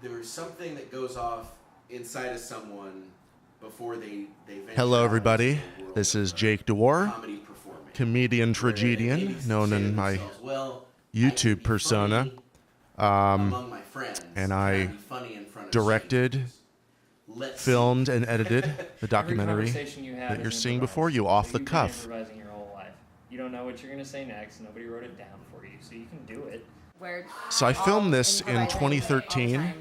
there's something that goes off inside of someone before they Hello, everybody. This is Jake DeWar, comedian tragedian, known in my YouTube persona. And I directed, filmed, and edited the documentary that you're seeing before you off the cuff. You don't know what you're going to say next. Nobody wrote it down for you, so you can do it. So I filmed this in 2013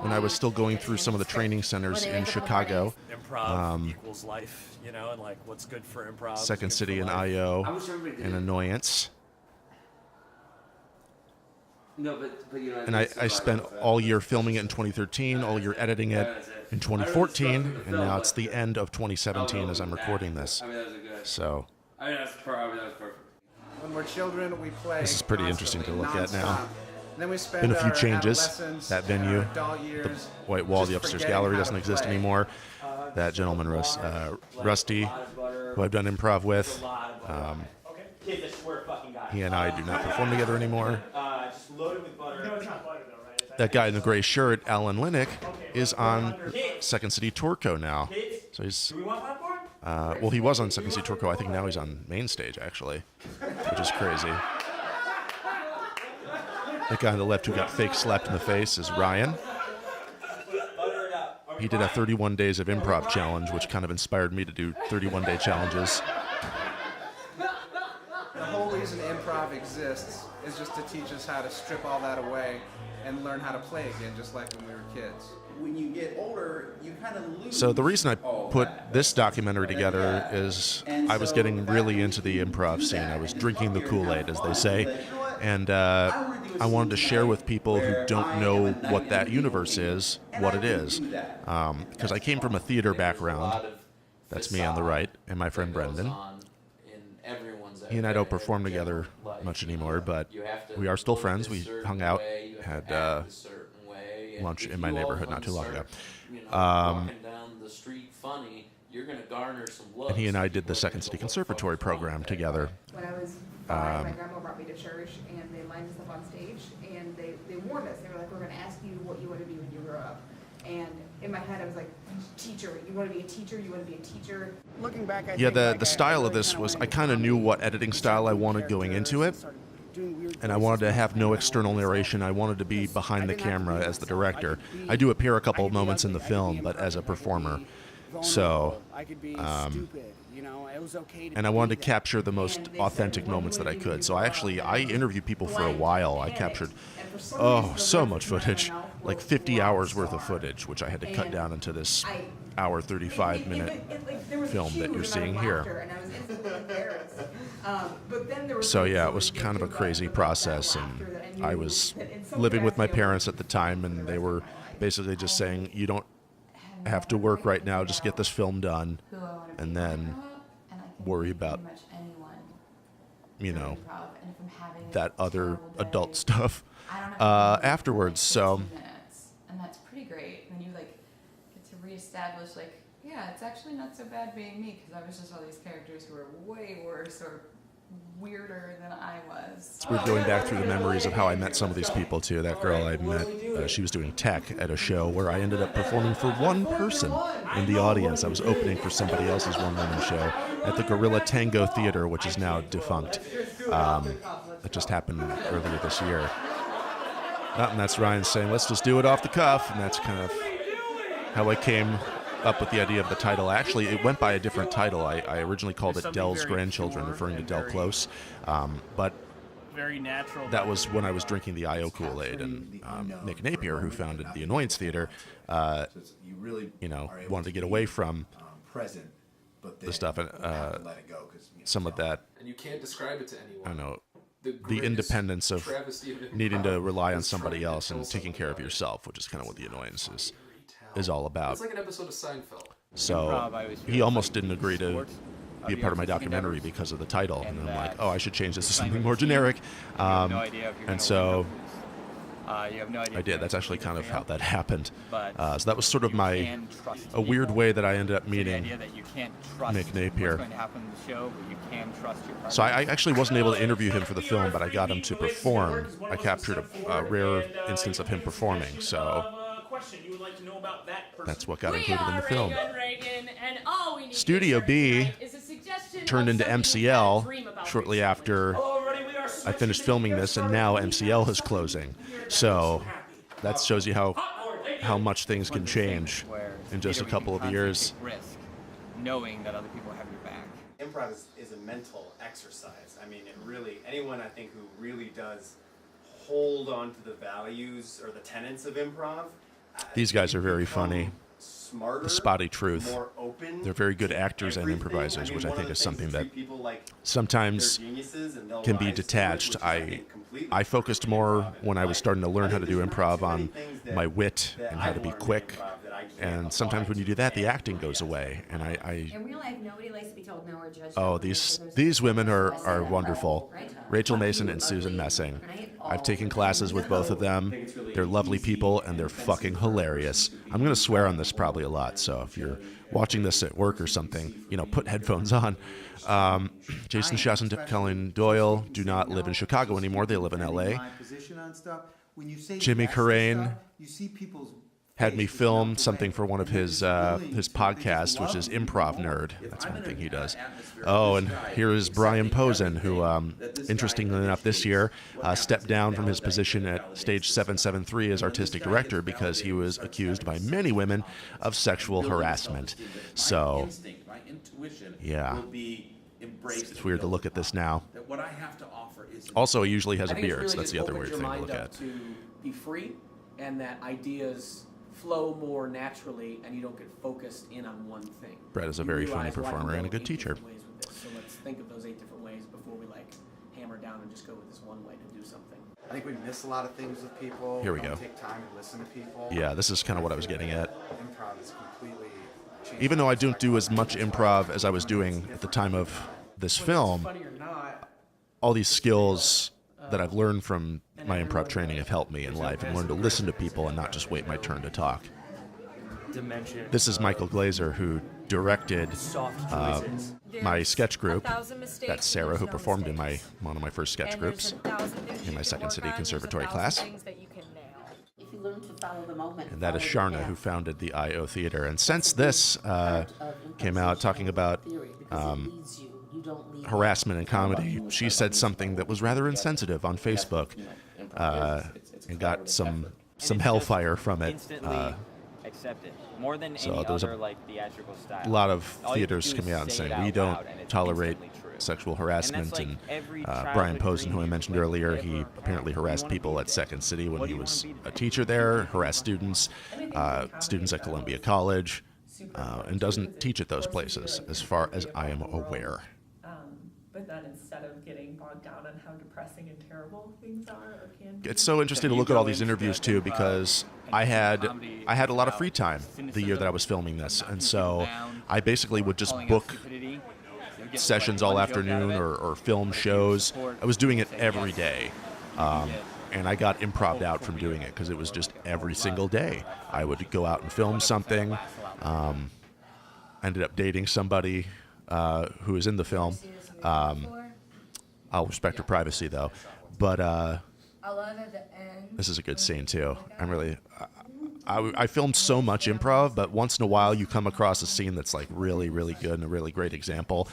when I was still going through some of the training centers in Chicago. Improv equals life, you know, and like what's good for improv. Second City and IO and Annoyance. No, but you know, and I spent all year filming it in 2013, all year editing it in 2014, and now it's the end of 2017 as I'm recording this. So that was perfect. When we're children, we play. This is pretty interesting to look at now. Then we spend Been a few our changes. adolescence That and venue, our adult years the white wall, just the upstairs forgetting gallery how doesn't to exist play. anymore. That gentleman, Rusty, who I've done improv with, he and I do not perform together anymore. That guy in the gray shirt, Alan Linick, is on Second City Tourco now. So he's, well, he was on Second City Tourco. I think now he's on main stage, actually, which is crazy. The guy on the left who got fake slapped in the face is Ryan. He did a 31 days of improv challenge, which kind of inspired me to do 31-day challenges. The whole reason improv exists is just to teach us how to strip all that away and learn how to play again, just like when we were kids. When you get older, you kind of lose. So the reason I put this documentary together is I was getting really into the improv scene. I was drinking the Kool-Aid, as they say, and I wanted to share with people who don't know what that universe is, what it is. Because I came from a theater background. That's me on the right, and my friend Brendan. He and I don't perform together much anymore, but we are still friends. We hung out, had lunch in my neighborhood not too long ago. And he and I did the Second City Conservatory program together. When I was 5, my grandma brought me to church, and they lined us up on stage, and they warned us. They were like, we're going to ask you what you want to be when you grow up. And in my head, I was like, teacher. You want to be a teacher? You want to be a teacher? Looking back, Yeah, the style of this was, I kind of knew what editing style I wanted going into it. And I wanted to have no external narration. I wanted to be behind the camera as the director. I do appear a couple of moments in the film, but as a performer. So, and I wanted to capture the most authentic moments that I could. So I interviewed people for a while. I captured, so much footage, like 50 hours worth of footage, which I had to cut down into this hour 35-minute film that you're seeing here. So yeah, it was kind of a crazy process, and I was living with my parents at the time, and they were basically just saying, you don't have to work right now, just get this film done, and then worry about, that other adult stuff afterwards. So, and that's pretty great. Then you get to reestablish, yeah, it's actually not so bad being me, because I was just all these characters who were way worse or weirder than I was. It's weird going back through the memories of how I met some of these people too. That girl I met, she was doing tech at a show where I ended up performing for one person in the audience. I was opening for somebody else's one-woman show at the Gorilla Tango Theater, which is now defunct. That just happened earlier this year. And that's Ryan saying, let's just do it off the cuff. And that's kind of how I came up with the idea of the title. Actually, it went by a different title. I originally called it Dell's Grandchildren, referring to Del Close. But that was when I was drinking the IO Kool-Aid, and Nick Napier, who founded the Annoyance Theater, wanted to get away from the stuff, and some of that, and you can't describe it to anyone. I don't know, the independence of needing to rely on somebody else and taking care of yourself, which is kind of what the Annoyance is all about. It's like an episode of Seinfeld. So he almost didn't agree to be a part of my documentary because of the title, and I'm like, I should change this to something more generic. And so I did. That's actually kind of how that happened. So that was sort of a weird way that I ended up meeting Nick Napier. So I actually wasn't able to interview him for the film, but I got him to perform. I captured a rare instance of him performing. So question you would like to know about that person. That's what got We included in the are film. Reagan, and all we need Studio to B tonight is a suggestion turned of into something you had a MCL dream about shortly recently. after Hello, everybody, we are I switching finished to filming the this, and first now starting MCL with is something closing. here that So makes you happy. that shows you how Hot or lady. much things can change where in just a theater we couple can of years. constantly take risk, knowing that other people have your back. Improv is a mental exercise. I mean, it really, anyone I think who really does hold on to the values or the tenets of improv. These guys are very funny. Smarter, The Spotty Truth. more open. They're very good actors and everything. improvisers, which I one think of is the things something treat that people like sometimes they're geniuses and they'll can be rise to it, detached. which is, think, completely I focused more when I was starting to learn how to do I think there's improv not too on many things that- my wit that and how I've to be learned in quick. improv that I can't And apply sometimes when you do that, the to acting goes away. And I In real life, nobody likes to be told no or judged. oh, these women are wonderful. Rachel Mason and Susan Messing. I've taken classes with both of them. They're lovely people and they're fucking hilarious. I'm gonna swear on this probably a lot, so if you're watching this at work or something, put headphones on. Jason Schaus and Colin Doyle do not live in Chicago anymore. They live in LA. Jimmy Carrane had me film something for one of his podcasts, which is Improv Nerd. That's one thing he does. Oh, and here is Brian Posen, who, interestingly enough, this year stepped down from his position at Stage 773 as artistic director because he was accused by many women of sexual harassment. So, yeah, it's weird to look at this now. Also, he usually has a beard, so that's the other weird thing to look at. To be free, and that ideas flow more naturally, and you don't get focused in on one thing. Brett is a very funny performer and a good teacher. So let's think of those 8 different ways before we hammer down and just go with this one way to do something. I think we miss a lot of things with people. Here we don't go. Take time to listen to people. Yeah, this is kind of what I was getting at. Improv is completely changed. Even though I don't do as much improv as I was doing at the time of this film, Funny or not, all these skills that I've learned from my improv training have helped me in life and learned to listen to people and not just wait my turn to talk. Dimension. This is Michael Glazer, who directed my sketch group. That's Sarah, who performed in one of my first sketch groups in my Second City Conservatory class. And that is Sharna, who founded the I.O. Theater. And since this came out talking about harassment in comedy, she said something that was rather insensitive on Facebook and got some hellfire from it. Accepted more than So any there's other theatrical style. A lot of All you theaters do coming is out and say saying it out we don't loud, and it's tolerate instantly true. sexual harassment. And that's every Brian childhood Posen, dream who I you mentioned wish you earlier, could he ever apparently have. harassed You wanna people be at there. Second City when What he do you was wanna be a there? teacher there, harassed students, students at Columbia College, and doesn't teach at those places, as far as I am aware. But then instead of getting bogged down on how depressing and terrible things are or can be. It's so interesting to look at all these interviews too, because I had a lot of free time the year that I was filming this, and so I basically would just book sessions all afternoon or film shows. I was doing it every day, and I got improv out from doing it because it was just every single day. I would go out and film something. Ended up dating somebody who was in the film. I'll respect her privacy though, but this is a good scene too. I'm really, I filmed so much improv, but once in a while you come across a scene that's really, really good and a really great example.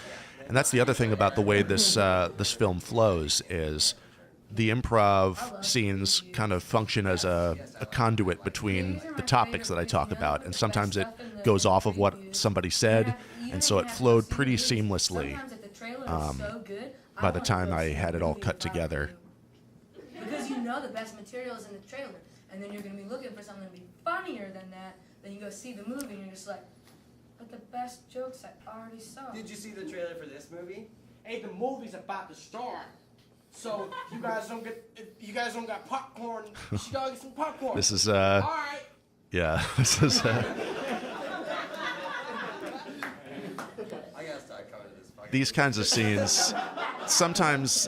And that's the other thing about the way this film flows is the improv scenes kind of function as a conduit between the topics that I talk about, and sometimes it goes off of what somebody said, and so it flowed pretty seamlessly. By the time I had it all cut together. Because you know the best material is in the trailer, and then you're going to be looking for something to be funnier than that, then you go see the movie and you're just like, but the best jokes I already saw. Did you see the trailer for this movie? Hey, the movie's about to start. So if you guys don't got popcorn, you should go get some popcorn. This is all right. Yeah, this is I gotta start coming to this fucking these kinds of scenes, sometimes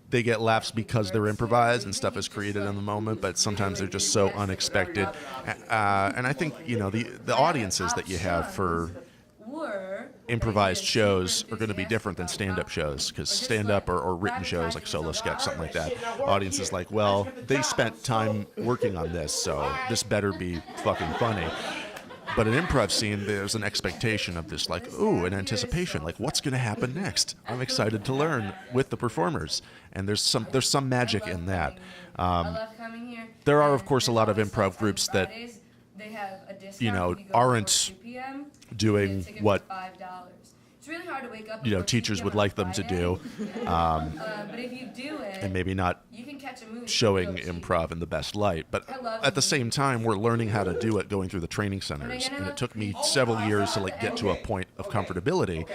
they get laughs because they're improvised and stuff is created in the moment, but sometimes they're just so unexpected. And I think, the audiences that you have for improvised shows are going to be different than stand-up shows, because stand-up or written shows like solo sketch, something like that, audience is like, well, they spent time working on this, so this better be fucking funny. But an improv scene, there's an expectation of this, like, ooh, an anticipation, like, what's going to happen next? I'm excited to learn with the performers, and there's some magic in that. There are, of course, a lot of improv groups that, aren't doing what It's really hard to wake up teachers would like them to do, but if you do it, and maybe not you can catch a movie showing improv in the best light. But at the same time, we're learning how to do it going through the training centers, and it took me several years to get to a point of comfortability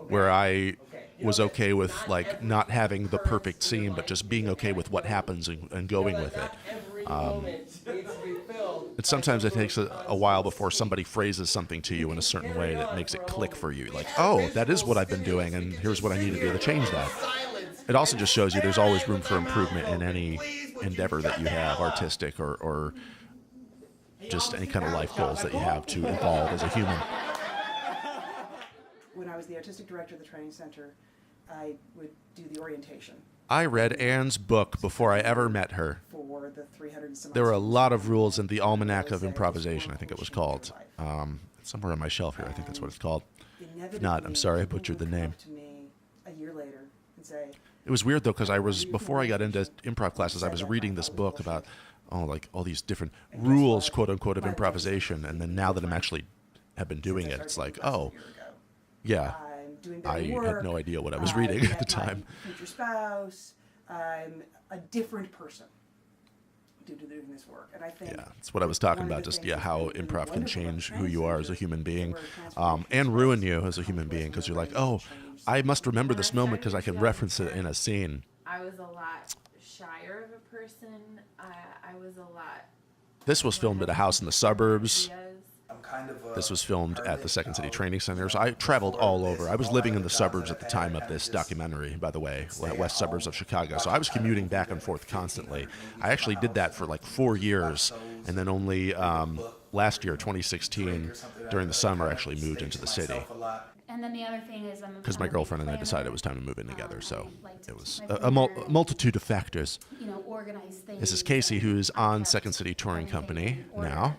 where I was okay with not having the perfect scene, but just being okay with what happens and going with it. And sometimes it takes a while before somebody phrases something to you in a certain way that makes it click for you. Like, oh, that is what I've been doing, and here's what I need to do to change that. It also just shows you there's always room for improvement in any endeavor that you have, artistic or just any kind of life goals that you have to evolve as a human. When I was the artistic director of the training center, I would do the orientation. I read Anne's book before I ever met her. For the 300 and some There were a lot of rules in the Almanac of Improvisation, I think it was called. It's somewhere on my shelf here, I think that's what it's called. If not, I'm sorry, I butchered the name. To me a year later and say, It was weird, though, because before I got into improv classes, I was reading this book about, all these different rules, quote-unquote, of improvisation, and then now that I'm actually have been doing it, it's like, oh, yeah, I had no idea what I was reading at the time. Future spouse, I'm a different person due to doing this work, and I think that's what I was talking about. Just how improv can change who you are as a human being, and ruin you as a human being, because you're like, oh, I must remember this moment because I can reference it in a scene. I was a lot shyer of a person. I was a lot. This was filmed at a house in the suburbs. This was filmed at the Second City Training Centers. I traveled all over. I was living in the suburbs at the time of this documentary, by the way, west suburbs of Chicago. So I was commuting back and forth constantly. I actually did that for 4 years, and then only last year, 2016, during the summer, actually moved into the city. And then the other thing is Because my girlfriend and I decided it was time to move in together, so it was a multitude of factors. Organize things. This is Casey, who's on Second City Touring Company now.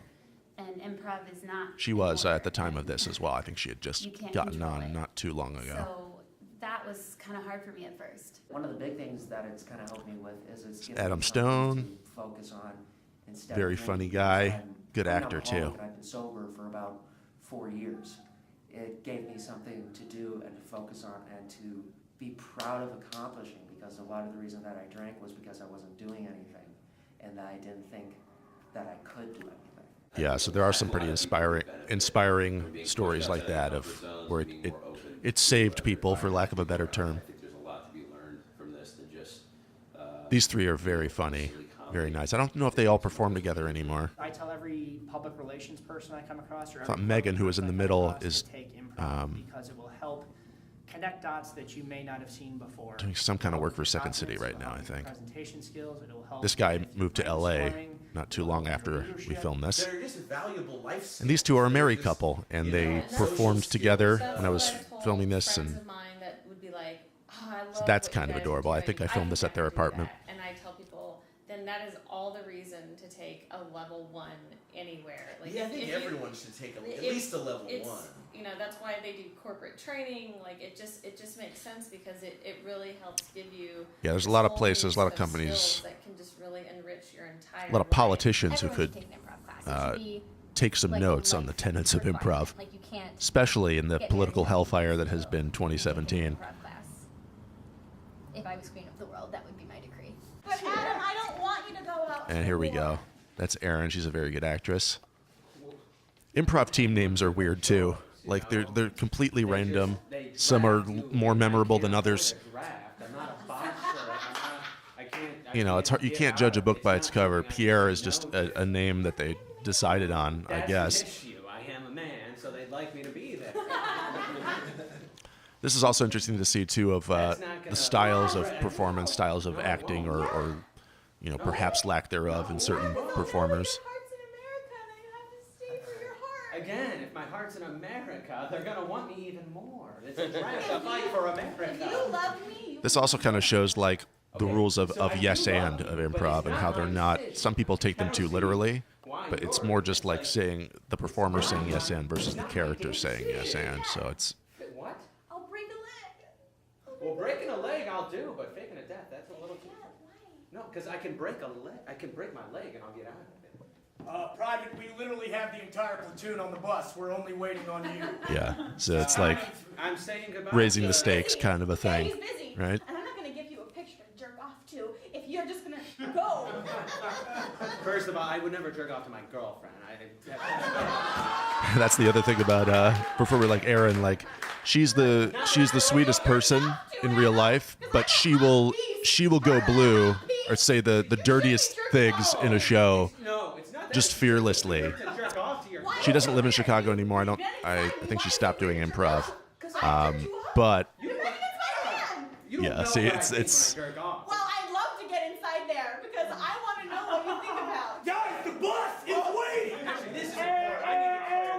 And improv is not. She was at the time of this as well. I think she had just gotten on not too long ago. So that was kind of hard for me at first. One of the big things that it's kind of helped me with is it's given Adam me Stone, something to focus on instead very of funny drinking, guy, because good I'm actor an too. alcoholic and I've been sober for about 4 years. It gave me something to do and to focus on and to be proud of accomplishing, because a lot of the reason that I drank was because I wasn't doing anything and that I didn't think that I could do anything. Yeah, so there are some pretty inspiring stories like that of where it saved people, for lack of a better term. These three are very funny, very nice. I don't know if they all perform together anymore. I tell every public relations person I come across, or I thought Megan, who was in the middle, is because it will help connect dots that you may not have seen before. doing some kind of work for Second City right now, I think. Presentation skills, it will help. This guy moved to LA not too long after we filmed this. They're just valuable life skills. And these two are a married couple, and they performed together when I was filming this, and That would be like, oh, I love so that's what you kind of guys are adorable. I doing. think I filmed this at their can't do apartment. that. And I tell people, then that is all the reason to take a level 1 anywhere. Like, Yeah, I think if you- everyone should take at least a level it's- 1. That's why they do corporate training. Like, it just makes sense, because it really helps give you. Yeah, there's a lot of whole places, a lot of list companies, skills that can just really enrich your entire. a lot of politicians who Everyone could should take an improv class. It should be take some notes on the tenets of improv, especially in the political hellfire that has been 2017. improv class. If I was queen of the world, that would be my decree. But Adam, I don't want you to go out. And here we go. That's Erin. She's a very good actress. Improv team names are weird too. Like they're completely random. Some are more memorable than others. It's hard. You can't judge a book by its cover. Pierre is just a name that they decided on, I guess. I am a man, so they'd like me to be there. This is also interesting to see too of the styles of performance, styles of acting, or perhaps lack thereof in certain performers. Again, if my my heart's in America, they're gonna want me even more. It's a drag to fight for America. If you love me, This also kind of shows like the rules of yes and of improv and how they're not. Some people take them too literally, but it's more just like saying the performer saying yes and versus the character saying yes and. So it's. What? I'll break a leg. Well, breaking a leg I'll do, but faking a death, that's a little too. No, because I can break a leg. I can break my leg and I'll get out of it. Private, we literally have the entire platoon on the bus. We're only waiting on you. Yeah, so it's like I'm saying goodbye. raising the stakes kind of a thing, He's busy, right? and I'm not gonna give you a picture to jerk off to if you're just gonna go. First of all, I would never jerk off to my girlfriend. That's the other thing about performer like Erin. Like she's the sweetest person in real life, but she will go blue or say the dirtiest things in a show just fearlessly. She doesn't live in Chicago anymore. I think she stopped doing improv. But yeah, see, it's. Well, I'd love to get inside there because I want to know what you think about. Guys, the bus is waiting.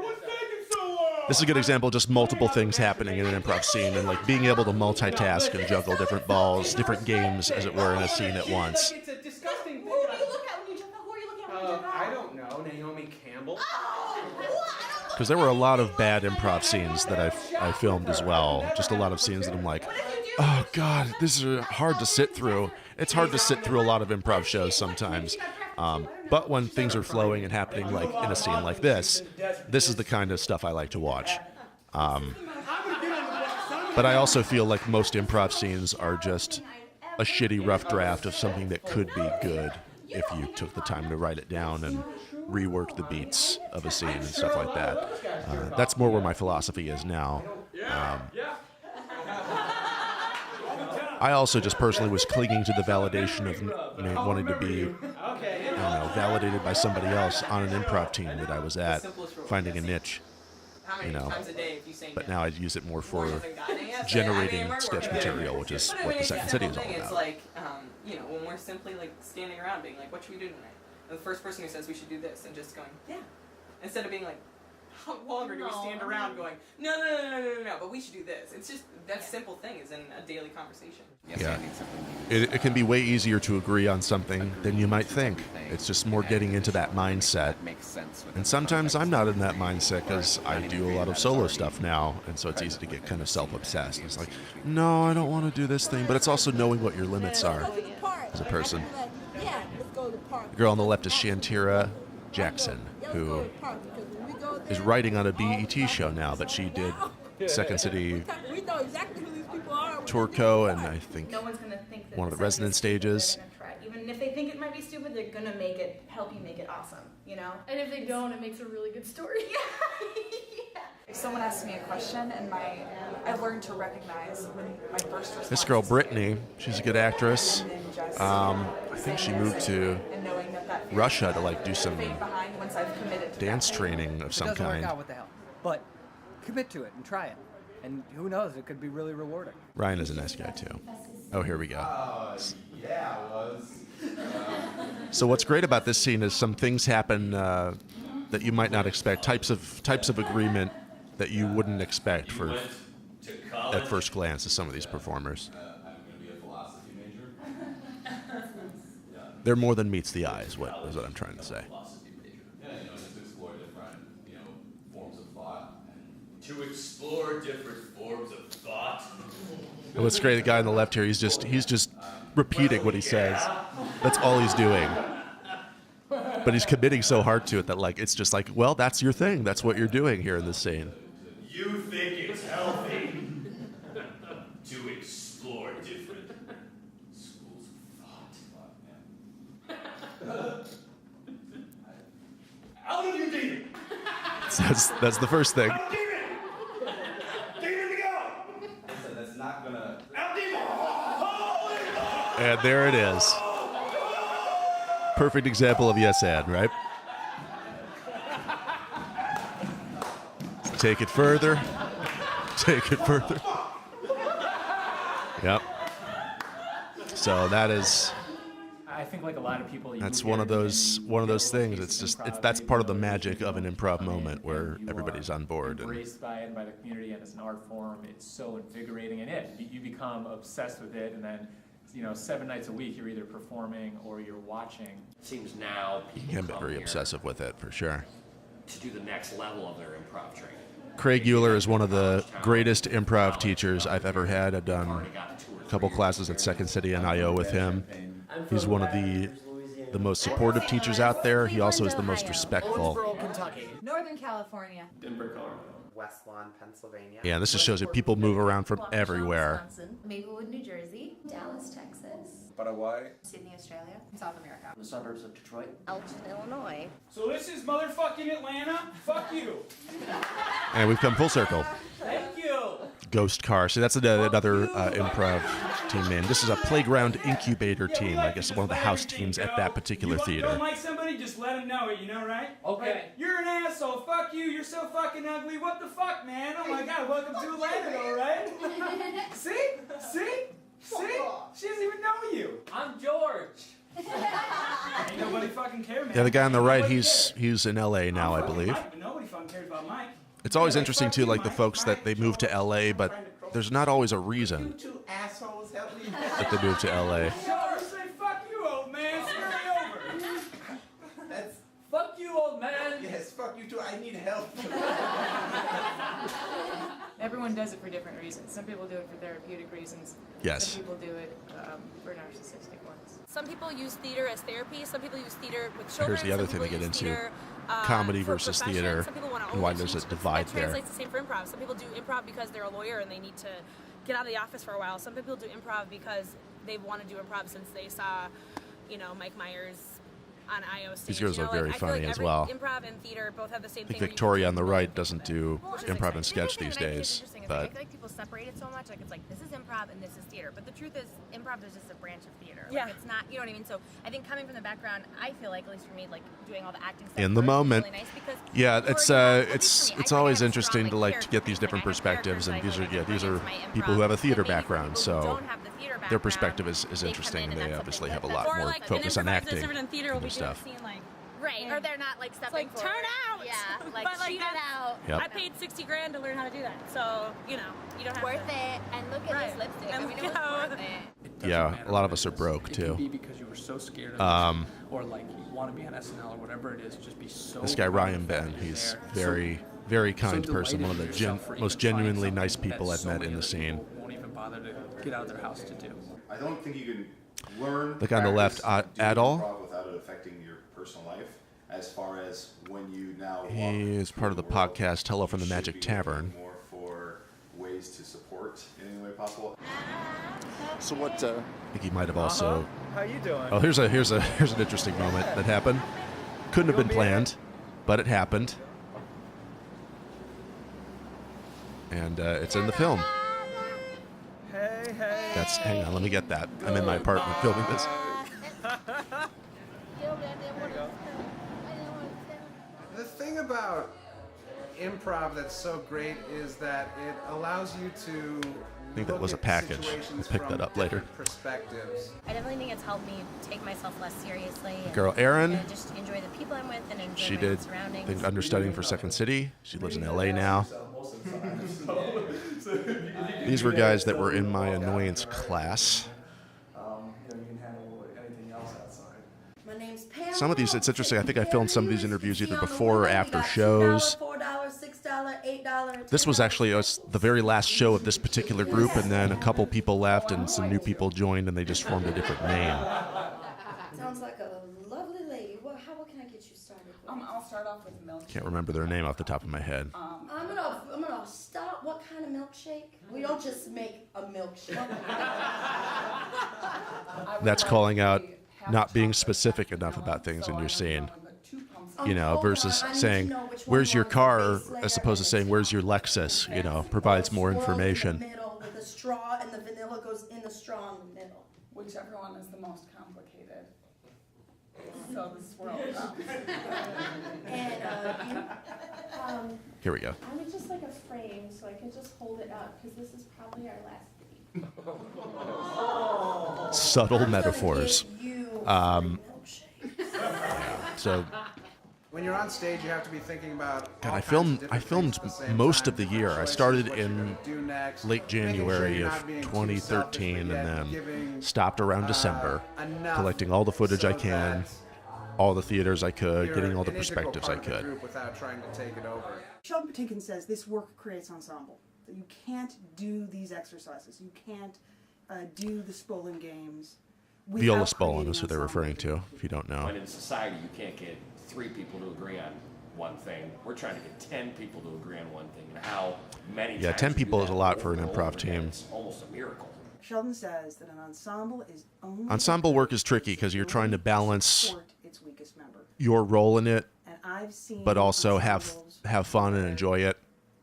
What's taking so long? This is a good example of just multiple things happening in an improv scene and like being able to multitask and juggle different balls, different games, as it were, in a scene at once. It's a disgusting thing. Who do you look at when you jerk off? Who are you looking at when you jerk off? I don't know. Naomi Campbell. Because there were a lot of bad improv scenes that I filmed as well. Just a lot of scenes that I'm like, oh God, this is hard to sit through. It's hard to sit through a lot of improv shows sometimes. But when things are flowing and happening like in a scene like this is the kind of stuff I like to watch. But I also feel like most improv scenes are just a shitty rough draft of something that could be good if you took the time to write it down and rework the beats of a scene and stuff like that. That's more where my philosophy is now. I also just personally was clinging to the validation of wanting to be, I don't know, validated by somebody else on an improv team that I was at, finding a niche, But now I use it more for generating sketch material, which is what the Second City is all about. It's like, when we're simply like standing around being like, what should we do tonight? And the first person who says we should do this, and just going, yeah. Instead of being like, how longer do we stand around going, no, but we should do this. It's just, that simple thing is in a daily conversation. Yeah. It can be way easier to agree on something than you might think. It's just more getting into that mindset. And sometimes I'm not in that mindset because I do a lot of solo stuff now, and so it's easy to get kind of self-obsessed. It's like, no, I don't want to do this thing, but it's also knowing what your limits are as a person. The girl on the left is Shantira Jackson, who is writing on a BET show now, but she did Second City Tourco and I think No one's gonna think that one of the something resident is stupid, they're stages. gonna try. Even if they think it might be stupid, they're gonna help you make it awesome, you know? And if they don't, it makes a really good story. If someone asks me a question and I learned to recognize when my first response This girl, Brittany, she's a good actress. I think she moved to Russia to like do some dance training of some If it doesn't kind. work out, what the hell? But commit to it and try it. And who knows, it could be really rewarding. Ryan is a nice guy too. Oh, here we go. Yeah, it was. So what's great about this scene is some things happen that you might not expect. Types of agreement that you wouldn't expect at first glance of some of these performers. I'm going to be a philosophy major. They're more than meets the eye, is what I'm trying to say. Yeah, just to explore different, forms of thought. To explore different forms of thought. And what's great, the guy on the left here, he's just repeating what he says. That's all he's doing. But he's committing so hard to it that it's just like, well, that's your thing. That's what you're doing here in this scene. You think it's healthy to explore different schools of thought. Out of your demon! That's the first thing. Out demon! Demon to go! So that's not going to... Out demon! And there it is. Perfect example of yes and, right? Take it further. Take it further. Yep. So that is think like a lot of people. That's one of those things. That's part of the magic of an improv moment where everybody's on board. Embraced by it and by the community, and as an art form, it's so invigorating, and you become obsessed with it, and then 7 nights a week you're either performing or you're watching. It seems now You can get very obsessive with it for sure. to do the next level of their improv training. Craig Euler is one of the greatest improv teachers I've ever had. I've done a couple classes at Second City and IO with him. He's one of the most supportive teachers out there. He also is the most respectful. Northern California. Denver, Colorado. West Lawn, Pennsylvania. Yeah, this just shows you people move around from everywhere. Maplewood, New Jersey. Dallas, Texas. Paraguay. Sydney, Australia. South America. The suburbs of Detroit. Elgin, Illinois. So this is motherfucking Atlanta? Fuck you. And we've come full circle. Thank you. Ghost Car. See, that's another improv team name. This is a playground incubator team. I guess one of the house teams at that particular theater. Don't like somebody, just let them know it, you know, right? Okay. Like, you're an asshole. Fuck you. You're so fucking ugly. What the fuck, man? Oh my god. Welcome to Atlanta, though, right? See? She doesn't even know you. I'm George. Ain't nobody fucking care, man. Yeah, the guy on the right, he's in LA now, I believe. Mike, but nobody fucking cares about Mike. It's always interesting too, like the folks that they move to LA, but there's not always a reason Two assholes help me. that they move to LA. Sure, say fuck you, old man. Screw me over. That's fuck you, old man. Yes, fuck you too. I need help. Everyone does it for different reasons. Some people do it for therapeutic reasons. Yes. Some people do it for narcissistic ones. Some people use theater as therapy. Some people use theater with children. Here's the other some thing to people get use into. theater, Comedy for versus profession. theater, Some people want to and own why the there's a teach. divide That there. translates the same for improv. Some people do improv because they're a lawyer and they need to get out of the office for a while. Some people do improv because they want to do improv since they saw, Mike Myers on IO stage. These girls are very I feel funny like as every well. Improv and theater both have the same I think thing. Victoria on the right doesn't do improv and sketch these The other thing that I think is days, interesting is but I feel like people separate it so much. Like it's like this is improv and this is theater, but the truth is improv is just a branch of theater. Like it's not, you know what I mean? So I think coming from the background, I feel like, at least for me, like doing all the acting stuff in the first is moment, really nice because it's always interesting to get these different perspectives, and these are people who have a theater background, so their perspective is interesting, and they obviously have a lot more focus on acting and their stuff. Right, or they're not like stepping forward. Turn out! Yeah, like cheat it out. Yep. I paid $60,000 to learn how to do that, so, you don't have Worth it. And look at this lipstick. I mean, it was worth it. Yeah, a lot of us are broke It too. can be because you were so scared of it, or like you want to be on SNL or whatever it is. Just be so. This guy Ryan Ben, he's very kind person, one of the most genuinely nice people I've met in the scene. Won't even bother to get out of their house to do. I don't think you can learn. The guy on the left, Adol. Improv without it affecting your personal life. As far as when you now. He is part of the podcast Hello from the Magic Tavern. More for ways to support in any way possible. So what? I think he might have also. How you doing? Oh, here's an interesting moment that happened. Couldn't have been planned, but it happened, and it's in the film. Hey. Hang on, let me get that. I'm in my apartment filming this. The thing about improv that's so great is that it allows you to I think that was a package. We'll pick that up later. perspectives. I definitely think it's helped me take myself less seriously. And, Girl Erin, and just enjoy the people I'm with and enjoy she my did surroundings. understudying for Second City. She lives in LA now. These were guys that were in my annoyance class. You can handle anything else outside. My name's Pam. Some of these, it's interesting. I think I filmed some of these interviews either before or after shows. $4, $6, $8. This was actually the very last show of this particular group, and then a couple people left and some new people joined, and they just formed a different name. Sounds like a lovely lady. What can I get you started with? I'll start off with milk. Can't remember their name off the top of my head. I'm gonna stop. What kind of milkshake? We don't just make a milkshake. That's calling out not being specific enough about things in your scene. Versus saying, where's your car, as opposed to saying, where's your Lexus, provides more information. Middle with a straw, and the vanilla goes in the straw in the middle. Whichever one is the most complicated. So the swirl. And Here we go. I would just like a frame so I can just hold it up because this is probably our last date. Subtle metaphors. You Yeah, so When you're on stage, you have to be thinking about. God, all I kinds of filmed different things at the same most time, of the different year. I choices, started what you're in gonna do next, late making sure January you're of not being too 2013 and selfish, but yet then giving, stopped around December, enough collecting all the footage so I can, that all the theaters I could, you're getting all the an integral perspectives part I of the could. group without trying to take it over. Sheldon Patinkin says this work creates ensemble. That you can't do these exercises. You can't do the Spolin games. Viola Spolin is who they're referring to, if you don't know. When in society you can't get 3 people to agree on one thing, we're trying to get 10 people to agree on one thing, and how many Yeah, times 10 you do people that is a lot for over an and improv over again, team. It's almost a miracle. Sheldon says that an ensemble is only Ensemble work is tricky because you're trying to balance support its weakest member. your role in it, And I've seen but also have fun and enjoy it.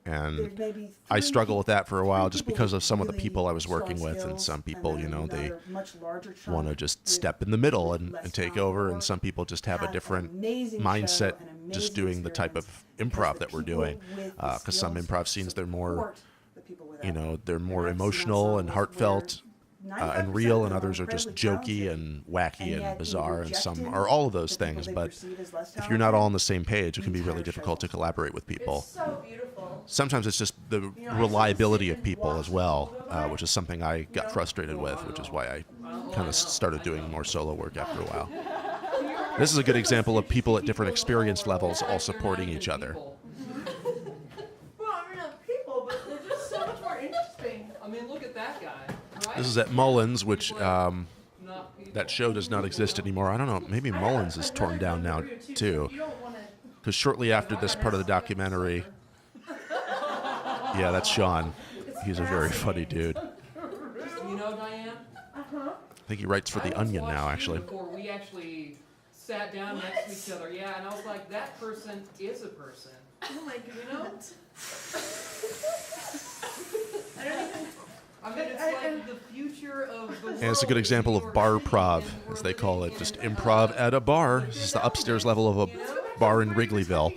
There And may be I 3 struggle with that for a while just people because of with some of the really people I was strong working with, and skills, some people, and you know, then they another much larger chunk want to just with step in the middle and less take time over, for and some people just have a an different amazing mindset, show, an just amazing doing the type of improv that we're doing. with the Because some skills improv scenes, they're more, support the people with you that. know, they're more I've seen emotional and ensembles heartfelt where and 95% real, of and them others are just incredibly jokey and wacky and yet and bizarre, and some rejected are all of those the people things. they But perceive as less if you're not all on talented, the same page, it can be really difficult to collaborate with people. It's so beautiful. Sometimes it's just the reliability of people as well, which is something I got frustrated with, which is why I kind of started doing more solo work after a while. This is a good example of people at different experience levels all supporting each other. Well, I mean, not people, but they're just so much more interesting. I mean, look at that guy. Right? This is at Mullins, which that show does not exist anymore. I don't know, maybe Mullins is torn down now too. Because shortly after this part of the documentary, yeah, that's Sean. He's a very funny dude. You know, Diane? Uh-huh. I think he writes for The Onion now, actually. Before we actually sat down next to each other, yeah, and I was like, that person is a person. Oh my god. You know? I don't even. I mean, it's like the future of the world. And it's a good example of bar prov, as they call it, just improv at a bar. This is the upstairs level of a bar in Wrigleyville.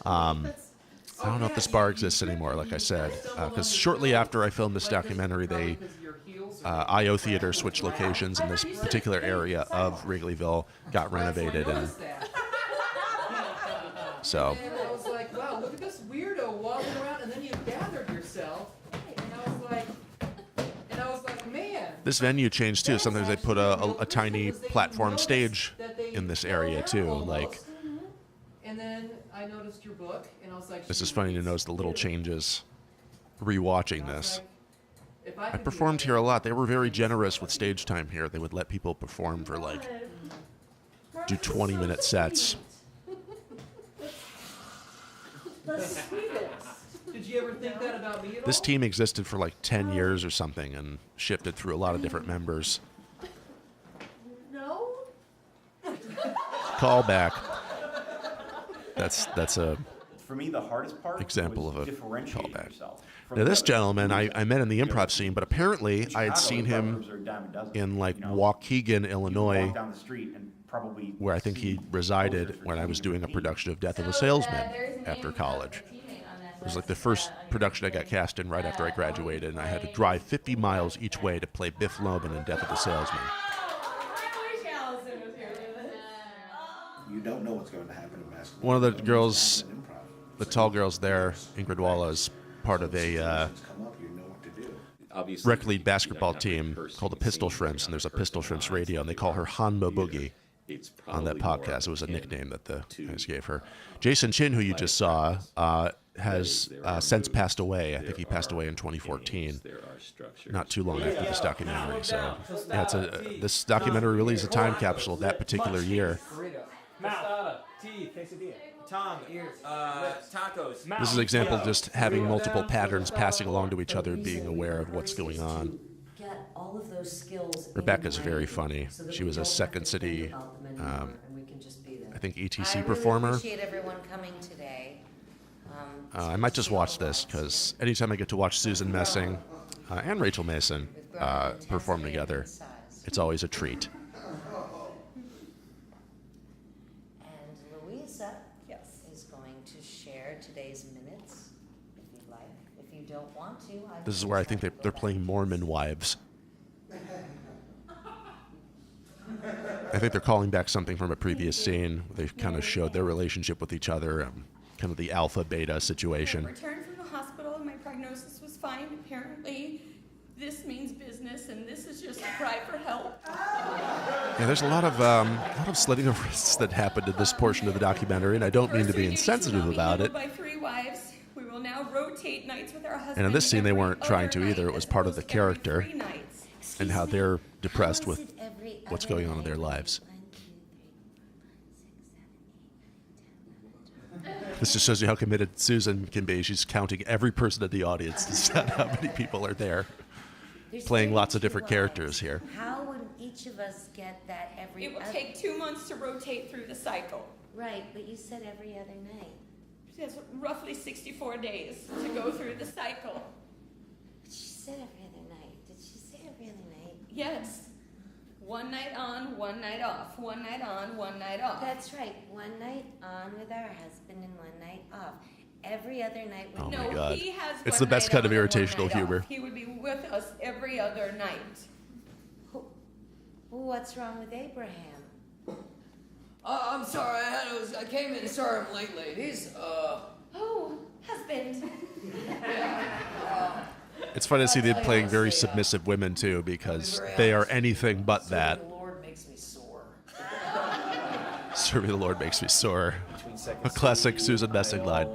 I don't know if this bar exists anymore, like I said, because shortly after I filmed this documentary, they IO Theater switched locations, and this particular area of Wrigleyville got renovated, and so. And I was like, wow, look at this weirdo walking around, and then you gathered yourself, and I was like, man. This venue changed too. Sometimes they put a tiny platform stage in this area too. Like, And then I noticed your book, and I was like, this is funny to notice the little changes. Rewatching this, I performed here a lot. They were very generous with stage time here. They would let people perform for like do 20-minute sets. The sweetest. Did you ever think that about me at all? This team existed for like 10 years or something and shifted through a lot of different members. No? Call back. That's a For me, the hardest part example was of a differentiating callback. yourself from Now, the this others. gentleman I met in the improv scene, but apparently I had seen him Chicago, improv groups are a dime a dozen. in like You know, Waukegan, you can Illinois, walk down the street and probably where I think he resided when I was doing a production of Death of a Salesman after college. It was like the first production I got cast in right after I graduated, and I had to drive 50 miles each way to play Biff Loman in Death of a Salesman. You don't know what's going to happen in basketball. One of the girls, the tall girls there, Ingrid Walla, is part of a Come up, you know what to do. Obviously, rec league basketball team called the Pistol Shrimps, and there's a Pistol Shrimps radio, and they call her Hanmo Boogie on that podcast. It was a nickname that the guys gave her. Jason Chin, who you just saw, has since passed away. I think he passed away in 2014, not too long after this documentary. So yeah, this documentary really is a time capsule of that particular year. Mouth, teeth, quesadilla, tongue, ears, tacos. This is an example of just having multiple patterns passing along to each other, being aware of what's going on. Get all of those skills. Rebecca's very funny. She was a Second City, I think, ETC performer. I appreciate everyone coming today. I might just watch this because anytime I get to watch Susan Messing and Rachel Mason perform together, it's always a treat. And Louisa is going to share today's minutes, if you'd like. If you don't want to, This is where I think they're playing Mormon wives. I think they're calling back something from a previous scene. They kind of showed their relationship with each other, kind of the alpha-beta situation. I returned from the hospital and my prognosis was fine. Apparently, this means business and this is just a cry for help. Yeah, there's a lot of slitting of wrists that happened in this portion of the documentary, and I don't mean to be insensitive about it. By 3 wives, we will now rotate nights with our husbands. And in this scene, they weren't trying to either. It was part of the character and how they're depressed with what's going on in their lives. This just shows you how committed Susan can be. She's counting every person in the audience to decide how many people are there, playing lots of different characters here. How would each of us get that every It will take 2 months to rotate through the cycle. Right, but you said every other night. That's roughly 64 days to go through the cycle. But she said every other night. Did she say every other night? Yes. 1 night on, 1 night off. 1 night on, 1 night off. That's right. 1 night on with our husband and 1 night off. Every other night. Oh No, my God. he has It's 1 the best night kind of on and 1 irritational night humor. off. He would be with us every other night. What's wrong with Abraham? I'm sorry, I came in and saw him late, ladies. Oh, husband. It's fun to see them playing very submissive women, too, because they are anything but that. The Lord makes me sore. Serving the Lord makes me sore. A classic Susan Messing line.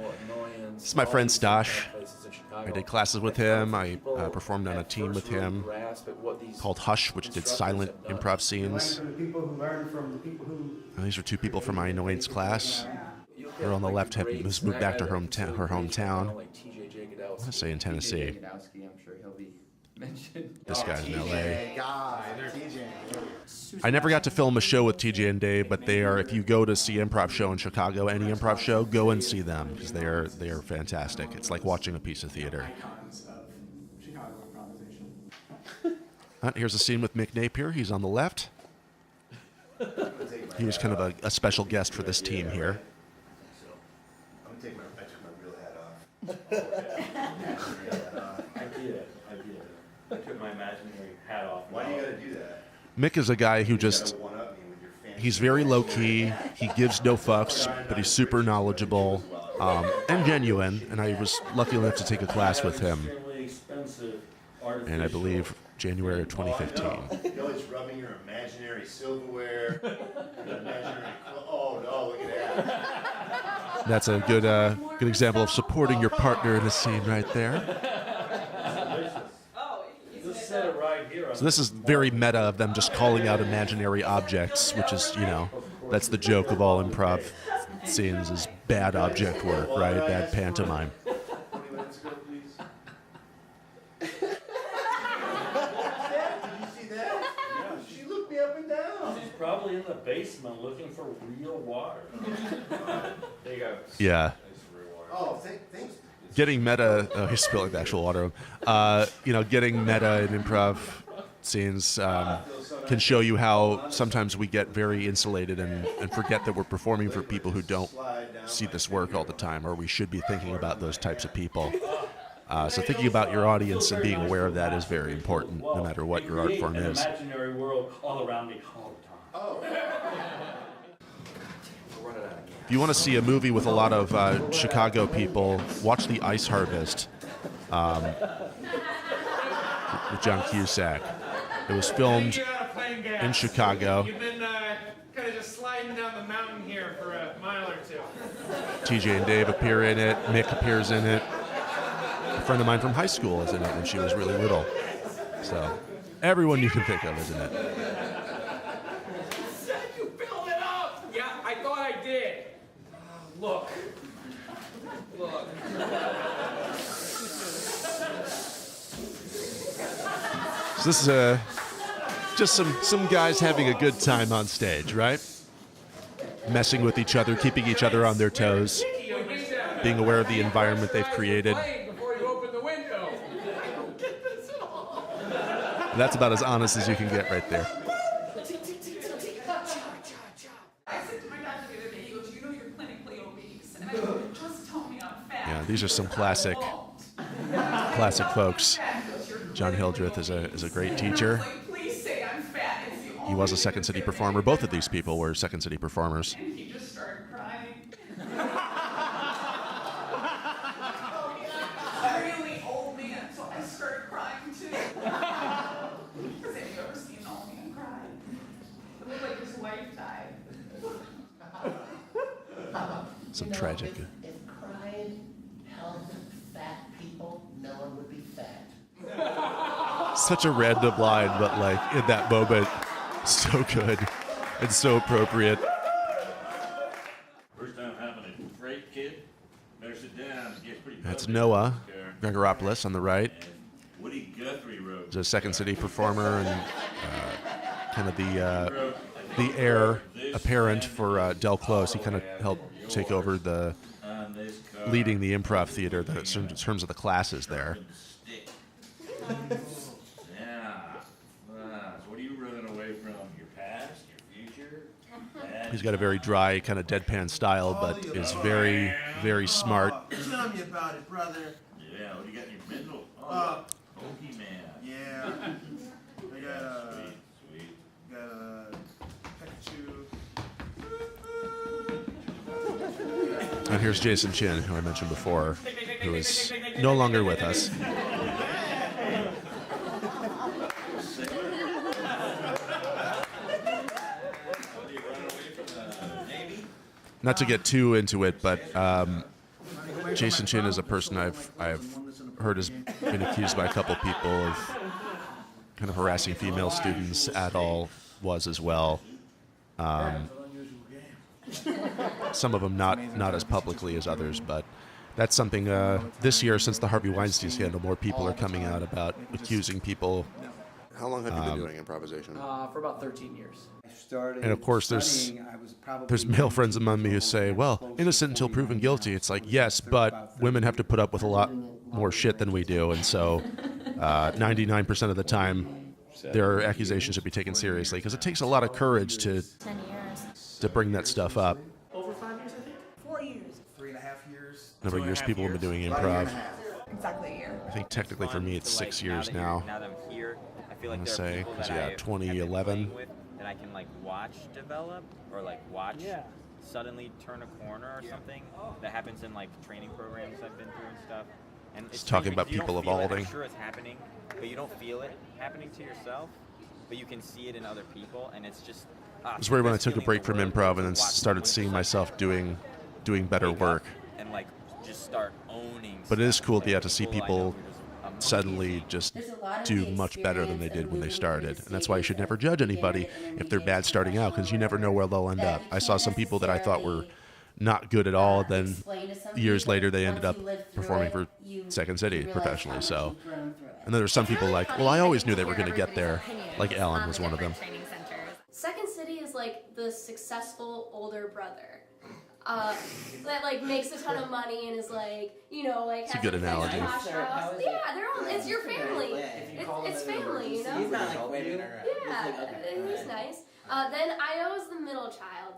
This is my friend Stash. I did classes with him. I performed on a team with him called Hush, which did silent improv scenes. People who learn from the people who. And these are 2 people from my annoyance class. Her on the left has moved back to her hometown. I want to say in Tennessee. This guy's in LA. I never got to film a show with TJ and Dave, but they are. If you go to see improv show in Chicago, any improv show, go and see them because they are fantastic. It's like watching a piece of theater. Here's a scene with Mick Napier. He's on the left. He was kind of a special guest for this team here. I'm gonna take my real hat off. I did. I took my imaginary hat off. Why do you gotta do that? Mick is a guy who just, he's very low-key, he gives no fucks, but he's super knowledgeable and genuine, and I was lucky enough to take a class with him, and I believe January of 2015. You know, it's rubbing your imaginary silverware, your imaginary, oh no, look at that. That's a good example of supporting your partner in a scene right there. So this is very meta of them just calling out imaginary objects, which is, that's the joke of all improv scenes is bad object work, right? Bad pantomime. She looked me up and down. She's probably in the basement looking for real water. There you go. Yeah. Oh, thanks. Getting meta, he's spilling the actual water. Getting meta in improv scenes can show you how sometimes we get very insulated and forget that we're performing for people who don't see this work all the time, or we should be thinking about those types of people. So thinking about your audience and being aware of that is very important, no matter what your art form is. Imaginary world all around me all the time. If you want to see a movie with a lot of Chicago people, watch The Ice Harvest with John Cusack. It was filmed in Chicago. You've been kind of just sliding down the mountain here for a mile or 2. TJ and Dave appear in it. Mick appears in it. A friend of mine from high school is in it when she was really little. So everyone you can think of is in it. You filled it up! Yeah, I thought I did. Look. So this is just some guys having a good time on stage, right? Messing with each other, keeping each other on their toes, being aware of the environment they've created. Before you open the window. And that's about as honest as you can get right there. I said to my dad the other day, he goes, you're clinically obese. And I go, just tell me I'm fat. Yeah, these are some classic folks. John Hildreth is a great teacher. Please say I'm fat. It's the he was a Second City performer. Both of these people were Second City performers. And he just started crying. A really old man, so I started crying too. Has anyone ever seen an old man cry? It looked like his wife died. Some tragic. If crying helped fat people, no one would be fat. Such a random line, but like in that moment, so good and so appropriate. First time happening. Great kid. Better sit down. It gets pretty That's bubbly. Noah Gregoropoulos on the right. Woody Guthrie wrote. He's a Second City performer and kind of the heir apparent for Del Close. He kind of helped take over the leading the improv theater in terms of the classes there. Yeah. So what are you running away from? Your past? Your future? He's got a very dry, kind of deadpan style, but is very, very smart. Tell me about it, brother. Yeah, what do you got in your bindle? Oh, Pokemon. Yeah. I got Sweet. got Pikachu. And here's Jason Chin, who I mentioned before, who is no longer with us. Not to get too into it, but Jason Chin is a person I've heard has been accused by a couple people of kind of harassing female students. Adol was as well. Some of them not as publicly as others, but that's something this year, since the Harvey Weinstein scandal, more people are coming out about accusing people. How long have you been doing improvisation? For about 13 years. And of course, there's male friends among me who say, well, innocent until proven guilty. It's like, yes, but women have to put up with a lot more shit than we do. And so 99% of the time, their accusations should be taken seriously because it takes a lot of courage to bring that stuff up. Over 5 years, I think. 4 years. 3.5 years. Number of years people have been doing improv. Exactly a year. I think technically for me it's 6 years now. Now that I'm here, I feel like I'm there gonna are say, people 'cause, that yeah, I have been 2011. playing with that I can like watch develop or like watch suddenly turn a corner or something. That happens in like training programs I've been through and stuff. And it's Just talking strange about because you people don't feel it. evolving. I'm sure it's happening, but you don't feel it happening to yourself. But you can see it in other people, and it's just. It was weird when I took a break from improv and then started seeing myself doing better work. And like just start owning. But it is cool to see people suddenly just do much better than they did when they started. And that's why you should never judge anybody if they're bad starting out, because you never know where they'll end up. I saw some people that I thought were not good at all, then years later they ended up performing for Second City professionally. So, and then there's some people like, well, I always knew they were going to get there. Like Ellen was one of them. Second City is like the successful older brother that like makes a ton of money and is like, you know, like It's a good analogy. House. Yeah, they're all, it's your family. It's family, you know. He's not like women. Yeah, he's nice. Then Io is the middle child.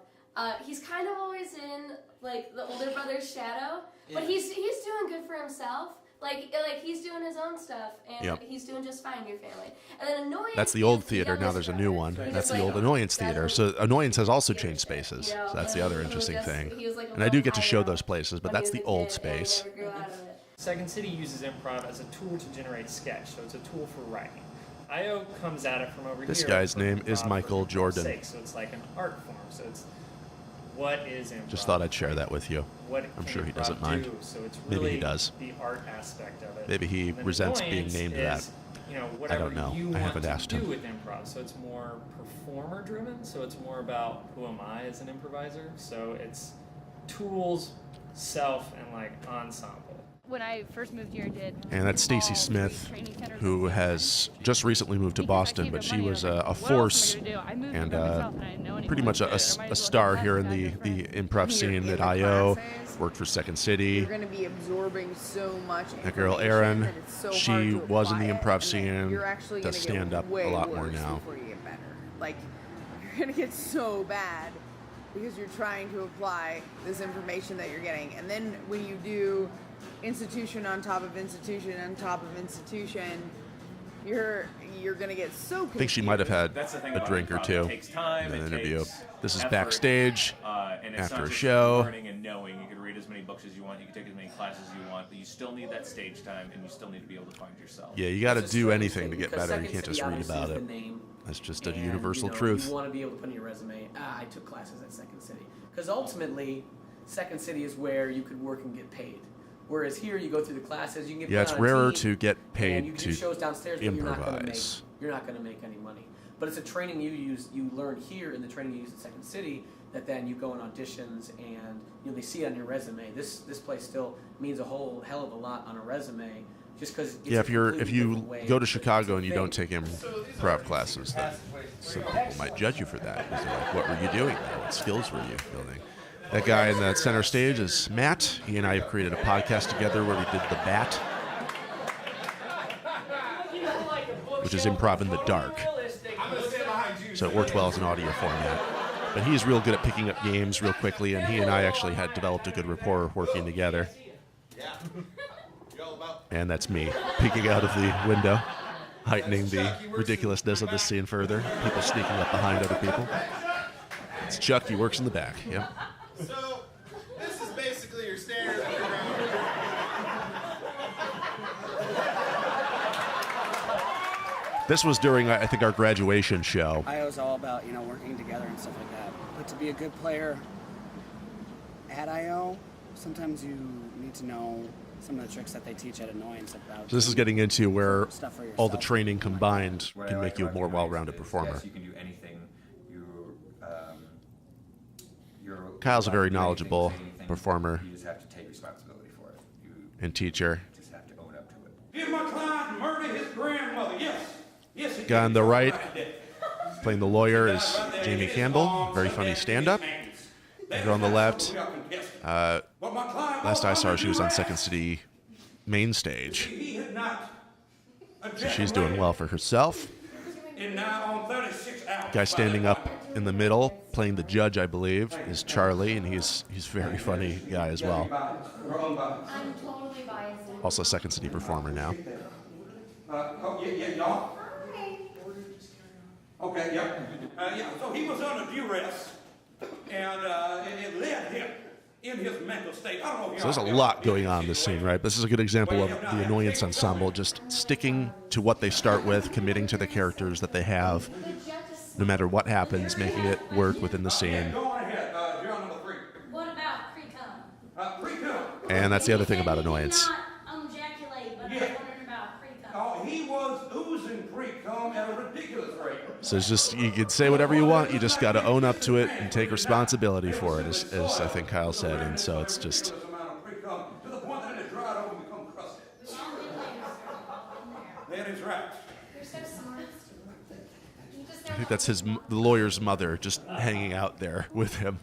He's kind of always in like the older brother's shadow, but he's doing good for himself. Like he's doing his own stuff, and he's doing just fine in your family. And then Annoyance. That's the old theater. Now there's a new one. That's the old Annoyance theater. So Annoyance has also changed spaces. So that's the other interesting thing. And I do get to show those places, but that's the old space. Second City uses improv as a tool to generate sketch, so it's a tool for writing. IO comes at it from over here. This guy's name from is improv Michael for Jordan. sake, so it's like an art form. So it's what is improv? Just thought I'd share that with you. What I'm can sure he improv doesn't mind. do? So it's Maybe really he does. the art aspect of it. Maybe he And then resents being Annoyance named is, that. You know, I whatever don't know. you I want haven't to asked do him. with improv. So it's more performer driven. So it's more about who am I as an improviser. So it's tools, self, and like ensemble. When I first moved here, did And that's Stacy Smith, who has just recently moved to Boston, but she was a force and pretty much a star here in the improv scene at I.O., worked for Second City. You're going to be absorbing so much. That girl Erin, she was in the improv scene, You're actually does stand up a lot more now. Before you get better. Like, you're going to get so bad because you're trying to apply this information that you're getting. And then when you do institution on top of institution on top of institution, you're gonna get so confused. I think she might have had That's the thing a about drink or improv. two It takes time, in the it interview. takes This is effort, backstage and it's after not a just show. learning and knowing. You can read as many books as you want, you can take as many classes as you want, but you still need that stage time, and you still need to be able to find yourself. Yeah, you got to It's a do strange anything thing to get because better. You Second can't just City read obviously about is it. the name, That's just a and, universal you know, truth. You want to be able to put in your resume, I took classes at Second City. Because ultimately, Second City is where you could work and get paid. Whereas here, you go through the classes, you can get Yeah, put it's on a rarer team, to get and paid you can to do shows downstairs, but improvise. you're not going to make any money. But it's a training you learn here in the training you use at Second City that then you go on auditions and they see it on your resume. This place still means a whole hell of a lot on a resume. Just because Yeah, if you go to Chicago and you don't take improv classes, then some people might judge you for that. Because they're like, what were you doing there? What skills were you building? That guy in the center stage is Matt. He and I have created a podcast together where we did The Bat, which is improv in the dark. So it worked well as an audio format. But he's real good at picking up games real quickly, and he and I actually had developed a good rapport working together. And that's me peeking out of the window, heightening the ridiculousness of this scene further. People sneaking up behind other people. It's Chuck. He works in the back. Yep. So, this is basically your standard This was during, I think, our graduation show. I was all about, working together and stuff like that. But to be a good player at I.O., sometimes you need to know some of the tricks that they teach at Annoyance about. So this is getting into where stuff for all the yourself. training combined can make you a more well-rounded performer. Yes, you can do anything. You're Kyle's a very allowed to do knowledgeable anything, say anything. performer You just have to take responsibility for it. You and teacher. just have to own up to it. Did my client murder his grandmother? Yes. Yes, he Guy on the did. right, Right there. playing the lawyer, is Jamie Campbell, very funny stand-up. And girl on the left, last I saw her, she was on Second City main stage. He had not So she's doing well for herself. And now on 36 hours. Guy standing up in the middle, playing the judge, I believe, is Charlie, and he's very funny guy as well. I'm totally biased. Also a Second City performer now. Y'all. Okay, yeah. So he was under duress, and it led him in his mental state. I don't know if So there's a lot going on in this scene, right? This is a good example of the Annoyance Ensemble, just sticking to what they start with, committing to the characters that they have, no matter what happens, making it work within the scene. Go on ahead, drill number 3. What about pre-cum? Pre-cum. And that's the other thing about Annoyance. Not ejaculate, but I wondered about pre-cum. Oh, he was oozing pre-cum at a ridiculous rate. So it's just, you can say whatever you want, you just got to own up to it and take responsibility for it, as I think Kyle said. And so it's just, To the point that it dried over and become crusted. That is right. You're so smart. You just I think that's the lawyer's mother just hanging out there with him.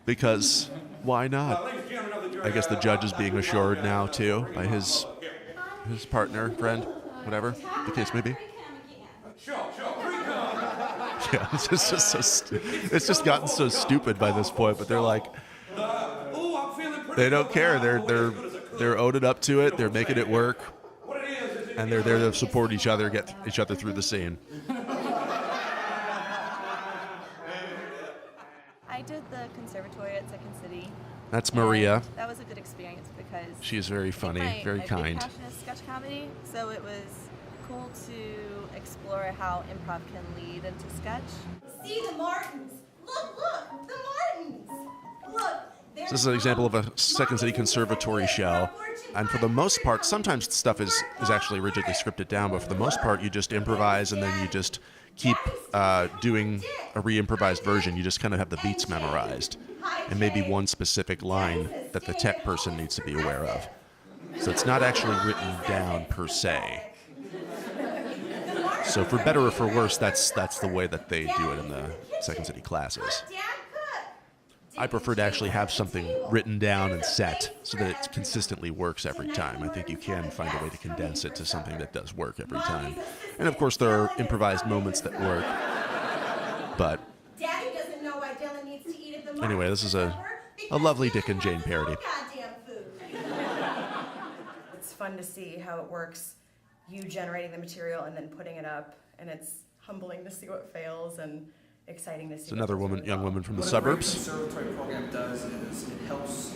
Because why not? I guess the judge is being assured now too by his partner, friend, whatever the case may be. Yeah, it's just gotten so stupid by this point. But they're like, they don't care. They're owning up to it. They're making it work, and they're there to support each other, get each other through the scene. I did the conservatory at Second City. That's Maria. That was a good experience because She's very funny, very my kind. big passion is sketch comedy, so it was cool to explore how improv can lead into sketch. See the Martins. Look, the Martins. Look. So this is an example of a Second City conservatory show. And for the most part, sometimes stuff is actually rigidly scripted down, but for the most part, you just improvise and then you just keep doing a re-improvised version. You just kind of have the beats memorized and maybe one specific line that the tech person needs to be aware of. So it's not actually written down per se. So for better or for worse, that's the way that they do it in the Second City classes. I prefer to actually have something written down and set so that it consistently works every time. I think you can find a way to condense it to something that does work every time. And of course, there are improvised moments that work. But Daddy doesn't know why Dylan needs to eat at the anyway, this is a lovely Dick and Jane parody. goddamn food. It's fun to see how it works you generating the material and then putting it up, and it's humbling to see what fails and exciting to see. It's another young woman from the What suburbs. a great conservatory program does is it helps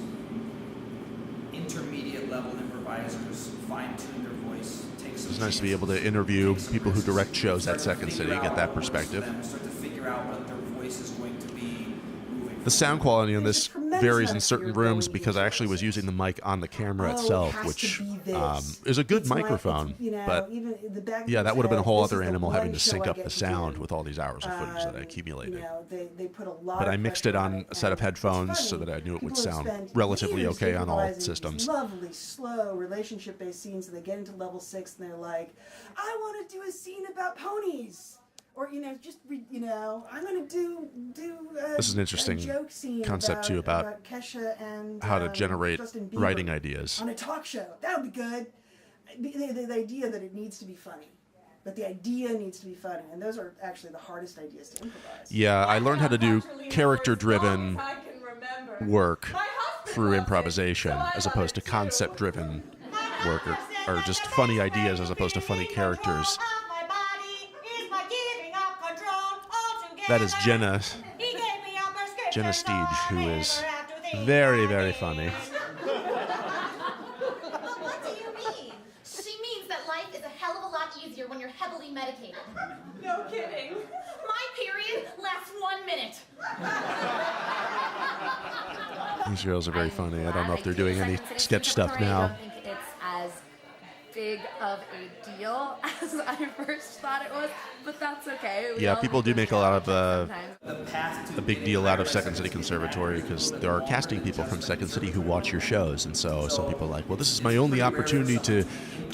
intermediate level improvisers fine-tune their voice. It's nice to be able to interview people who direct shows at Second City, get that perspective. Start to figure out what their voice is going to be moving. The sound quality in this varies in certain rooms because I actually was using the mic on the camera itself, which is a good microphone. But yeah, that would have been a whole other animal having to sync up the sound with all these hours of footage that I accumulated. They put a lot But I of mixed it pressure on a set of headphones so that I knew it would sound relatively okay on all systems. Lovely, slow relationship-based scenes, and they get into level 6, and they're like, "I want to do a scene about ponies." Or, I'm going to do This is an interesting a joke scene concept, too, about Kesha and how to generate Justin Bieber writing ideas. on a talk show. That would be good. The idea that it needs to be funny. That the idea needs to be funny. And those are actually the hardest ideas to improvise. Yeah, I learned how to do character-driven work through improvisation as opposed to concept-driven work or just funny ideas as opposed to funny characters. That is Jenna Steege, who is very, very funny. What do you mean? She means that life is a hell of a lot easier when you're heavily medicated. No kidding. My period lasts 1 minute. These girls are very funny. I don't know if they're doing any sketch stuff now. I don't think it's as big of a deal as I first thought it was, but that's okay. Yeah, people do make a lot of a big deal out of Second City Conservatory because there are casting people from Second City who watch your shows, and so some people are like, well, this is my only opportunity to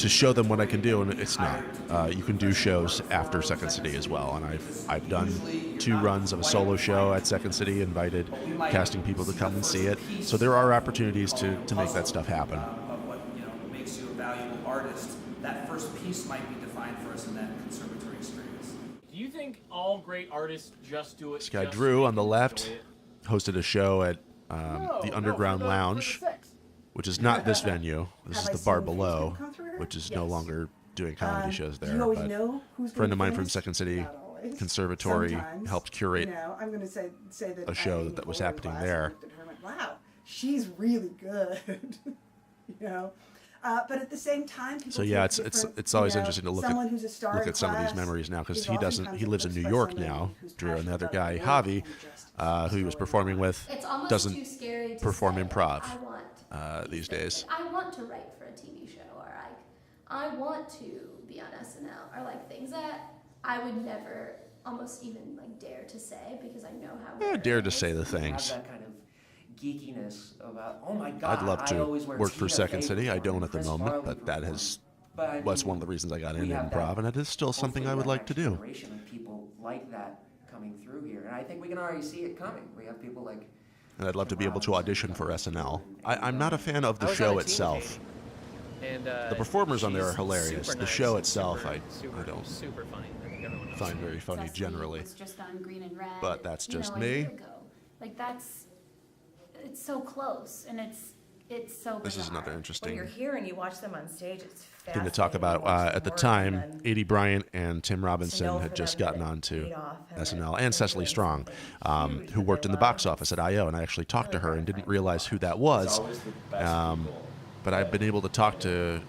show them what I can do, and it's not. You can do shows after Second City as well, and I've done 2 runs of a solo show at Second City, invited casting people to come and see it, so there are opportunities to make that stuff happen. Makes you a valuable artist. That first piece might be defined for us in that conservatory experience. Do you think all great artists just do it? This guy Drew on the left hosted a show at the Underground Lounge, which is not this venue. This is the bar below, which is no longer doing comedy shows there. But a friend of mine from Second City Conservatory helped curate I'm going to say that a show that was happening there. Wow, she's really good. But at the same time, people So yeah, take it's always interesting to look at some of these class memories now because is often he lives in comes New by York somebody now. who's Drew, passionate another about guy, the work Javi, and who he was performing with, It's almost doesn't too scary to perform say, improv I want these days. I want to write for a TV show, or I want to be on SNL, or like things that I would never almost even like dare to say because I know how. I dare to say the Have things. that kind of geekiness about, oh my God, I'd love I to always wear work for Tina Second Fey City. I performing, don't at the Chris moment, Farley but that has But I was mean, one of the reasons I got we into have improv, that- and it is still something I would like to do. generation of people like that coming through here, and I think we can already see it coming. We have people like And I'd love to be able to audition for SNL. I'm not a fan of the I was show on a team itself. And The performers on there are she's hilarious. super The nice show and itself, super, I don't super funny. I think everyone knows. find very funny generally. It's just on Green and Red. But that's just a me. year ago. Like it's so close, and it's so. This is bizarre. another When interesting you're here and you watch them on stage, it's thing fascinating to talk about. watch At the them work, time, and then Adie Bryant and Tim Robinson know had for just them gotten that it onto paid off and SNL, and Cecily Strong, who worked in the box office at I.O., and I actually talked to her and didn't realize who that was. But I've been able to talk to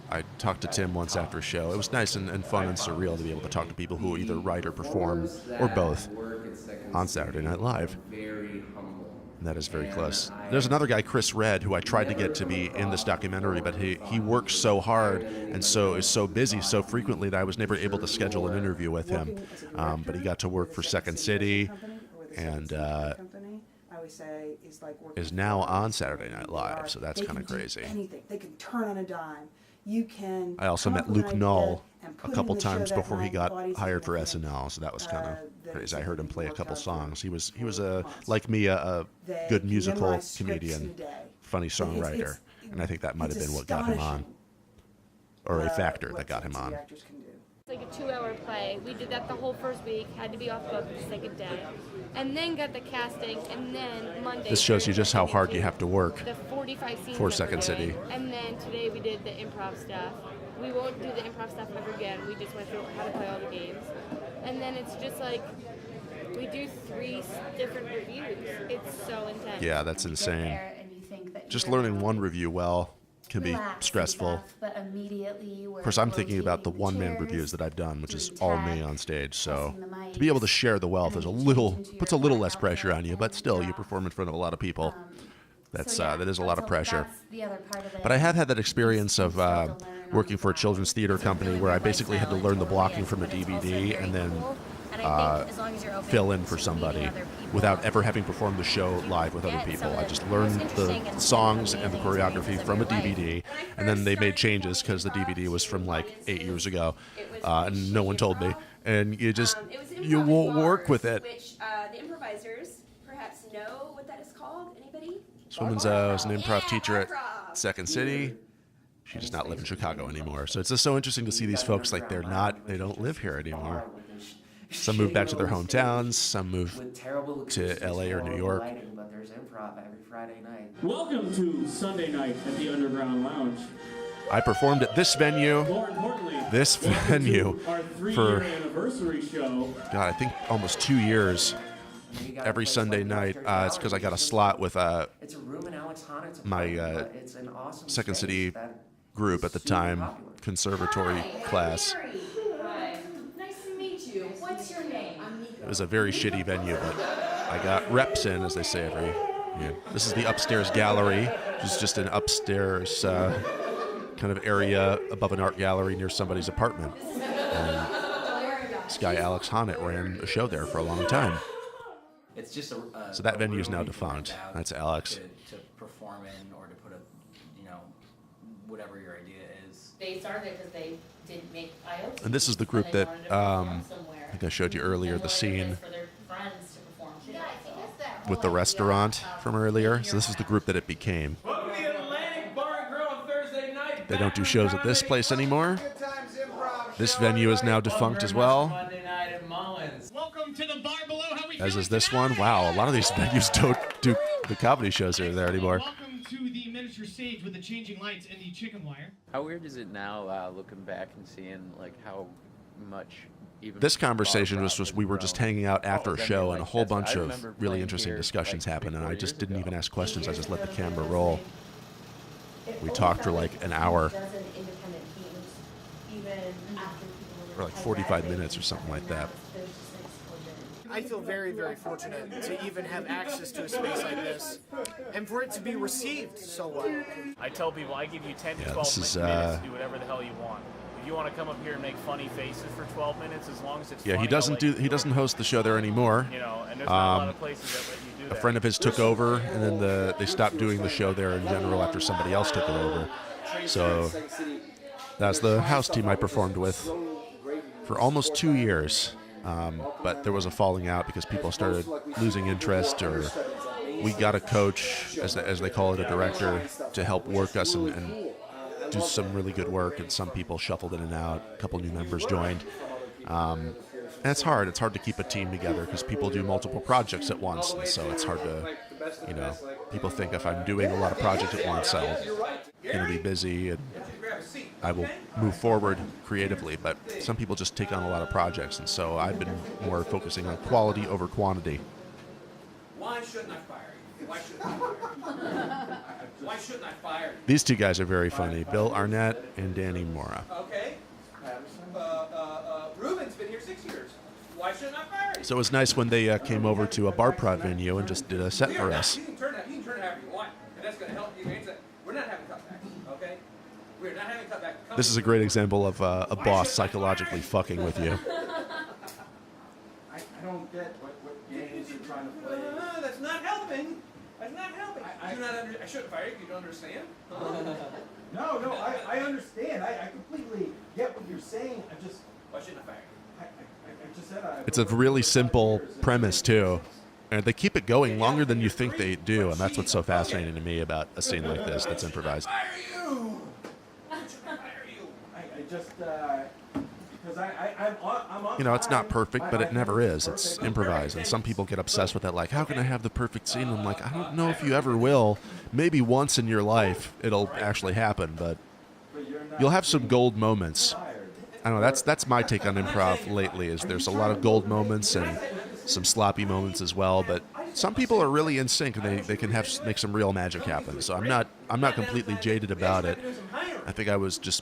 Tim once after a show. It was nice and fun and surreal to be able to talk to people who either write or perform, or both, on Saturday Night Live. And that is very close. There's another guy, Chris Red, who I tried to get to be in this documentary, but he works so hard and is so busy so frequently that I was never able to schedule an interview with him. But he got to work for Second City, and is now on Saturday Night Live, so that's kind of crazy. Anything. They can turn on a dime. You can. I also come met up with Luke an Null idea and put a it couple in the show times that before he night. got The audience hired is for gonna SNL, so that was kind of crazy. I heard him play a couple worked out songs. He was like me, a good musical memorize scripts in comedian, a day. funny songwriter, and I think that might have been what got him on, or a factor that got him on. It's like a 2-hour play. We did that the whole first week, had to be off book the second day. And then got the casting, and then Monday. This shows you just how hard you have to work the 45 scenes for that Second we're doing. City. And then today we did the improv stuff. we won't do the improv stuff ever again. We just want to figure out how to play all the games. And then it's just like, we do 3 different reviews. It's so intense. Yeah, that's insane. Just learning one review well can be stressful. But immediately Of course, I'm thinking about the one-man reviews that I've done, which is all me on stage. So to be able to share the wealth is puts a little less pressure on you, but still, you perform in front of a lot of people. That is a lot of pressure. But I have had that experience of working for a children's theater company where I basically had to learn the blocking from a DVD and then fill in for somebody without ever having performed the show live with other people. I just learned the songs and the choreography from a DVD, and then they made changes because the DVD was from like 8 years ago, and no one told me. And you won't work with it. Which the improvisers perhaps know what that is called. Anybody? This woman's was an improv teacher at Second City. She does not live in Chicago anymore. So it's just so interesting to see these folks like they don't live here anymore. Some move back to their hometowns. Some move to LA or New York. But there's improv every Friday night. Welcome to Sunday night at the Underground Lounge. I performed at this venue, More importantly, our 3-year anniversary show. God, I think almost 2 years. Every Sunday night. It's because I got a slot with my Second City group at the time, conservatory class. Hi. Nice to meet you. What's your name? It was a very shitty venue, but I got reps in, as they say every year. This is the upstairs gallery, which is just an upstairs kind of area above an art gallery near somebody's apartment. And this guy, Alex Honnett, ran a show there for a long time. It's just So that venue is now defunct. That's Alex. To perform in or to put whatever your idea is. They started because they didn't make IOs. And this is the group that I think I showed you earlier, the scene For their friends to perform too. with the restaurant from earlier. So this is the group that it became. Welcome to the Atlantic Bar and Grill on Thursday night. They don't do shows at this place anymore. This venue is now defunct as well. Monday night at Mullins. Welcome to the bar below. How we As is this one. Wow, a lot of these venues don't do the comedy shows here there anymore. Welcome to the miniature stage with the changing lights and the chicken wire. How weird is it now, looking back and seeing like how much even This conversation was just, we were just hanging out after a then show, you're and a like, whole that's- bunch I of remember really playing interesting here, discussions like, happened, and I 3-4 just years didn't ago. even ask questions. I just let the camera roll. We talked for like an hour, or like 45 minutes or something like that. I feel very, very fortunate to even have access to a space like this and for it to be received so well. I tell people I give you 10 to Yeah, 12 this is, minutes to do whatever the hell you want. If you want to come up here and make funny faces for 12 minutes, as long as it's Yeah, funny, he doesn't host the show there anymore. You know, and there's not a lot of places that let you do A that. friend of his took over, and then they stopped doing the show there in general after somebody else took it over. So that's the house team I performed with for almost 2 years. But there was a falling out because people started losing interest, or we got a coach, as they call it, a director, to help work us and do some really good work, and some people shuffled in and out. A couple new members joined. And it's hard. It's hard to keep a team together because people do multiple projects at once, and so it's hard to, people think if I'm doing a lot of projects at once, I'm going to be busy and I will move forward creatively, but some people just take on a lot of projects, and so I've been more focusing on quality over quantity. Why shouldn't I fire you? Why shouldn't I fire you? Why shouldn't I fire you? These two guys are very funny, Bill Arnett and Danny Mora. Okay. Ruben's been here 6 years. Why shouldn't I fire you? So it was nice when they came over to a bar prod venue and just did a set for us. You can turn it however you want, and that's going to help you answer. We're not having cutbacks, okay? We're not having cutbacks. This is a great example of a boss psychologically fucking with you. I don't get what games you're trying to play. That's not helping. That's not helping. I shouldn't fire you. You don't understand? No, I understand. I completely get what you're saying. Why shouldn't I fire you? I just said I. It's a really simple premise, too. And they keep it going longer than you think they do, and that's what's so fascinating to me about a scene like this that's improvised. You know, it's not perfect, but it never is. It's improvised, and some people get obsessed with that, like, how can I have the perfect scene? I'm like, I don't know if you ever will. Maybe once in your life it'll actually happen, but you'll have some gold moments. I don't know, that's my take on improv lately, is there's a lot of gold moments and some sloppy moments as well, but some people are really in sync and they can make some real magic happen. So I'm not completely jaded about it. I think I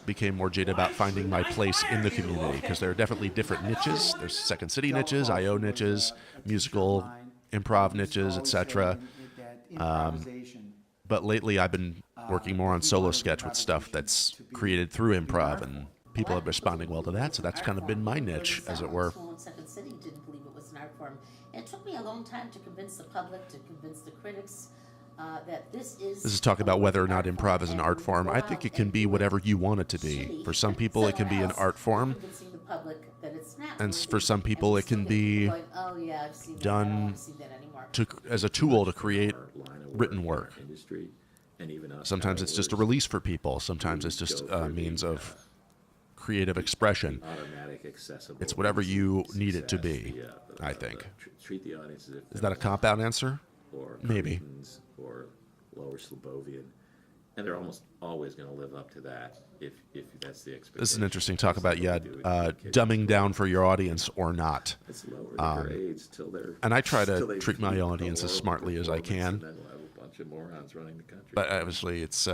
became more jaded about finding my place in the community, because there are definitely different niches. There's Second City niches, IO niches, musical, improv niches, etc. But lately I've been working more on solo sketch with stuff that's created through improv, and people are responding well to that, so that's kind of been my niche, as it were. Second City didn't believe it was an art form. And it took me a long time to convince the public, to convince the critics, that this is talk about whether or not improv is an art form. I think it can be whatever you want it to be. For some people, it can be an art form, and for some people, it can be done as a tool to create written work. Sometimes it's just a release for people. Sometimes it's just a means of creative expression. It's whatever you need it to be, I think. Is that a cop-out answer? Maybe. Or Lower Slobodian, and they're almost always going to live up to that if that's the expectation. This is an interesting talk about dumbing down for your audience or not. And I try to treat my audience as smartly as I can. Then we'll have a bunch of morons running the country. But obviously, it's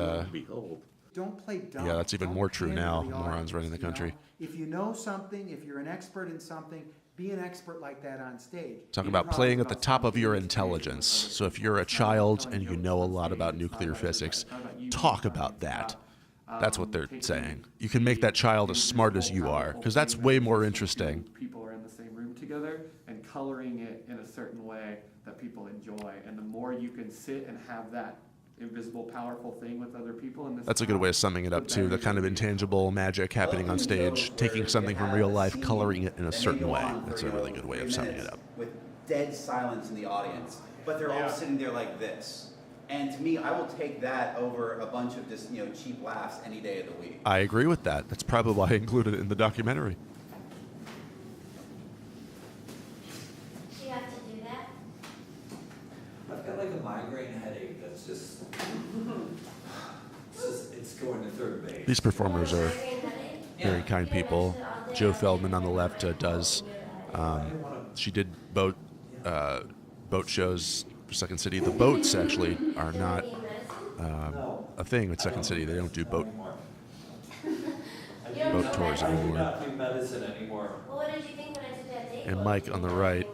don't play dumb. yeah, that's even more true now. Morons running the country. If you know something, if you're an expert in something, be an expert like that on stage. Talking about playing at the top of your intelligence. So if you're a child and you know a lot about nuclear physics, talk about that. That's what they're saying. You can make that child as smart as you are, because that's way more interesting. People are in the same room together and coloring it in a certain way that people enjoy. And the more you can sit and have that invisible, powerful thing with other people in this. That's a good way of summing it up too. The kind of intangible magic happening on stage, taking something from real life, coloring it in a certain way. That's a really good way of summing it up. With dead silence in the audience, but they're all sitting there like this. And to me, I will take that over a bunch of just cheap laughs any day of the week. I agree with that. That's probably why I included it in the documentary. Do you have to do that? I've got like a migraine headache that's just it's going to third base. These performers are very kind people. Joe Feldman on the left does. She did boat shows for Second City. The boats actually are not a thing with Second City. They don't do boat tours anymore. Not do medicine anymore. Well, what did you think when I did that date? And Mike on the right,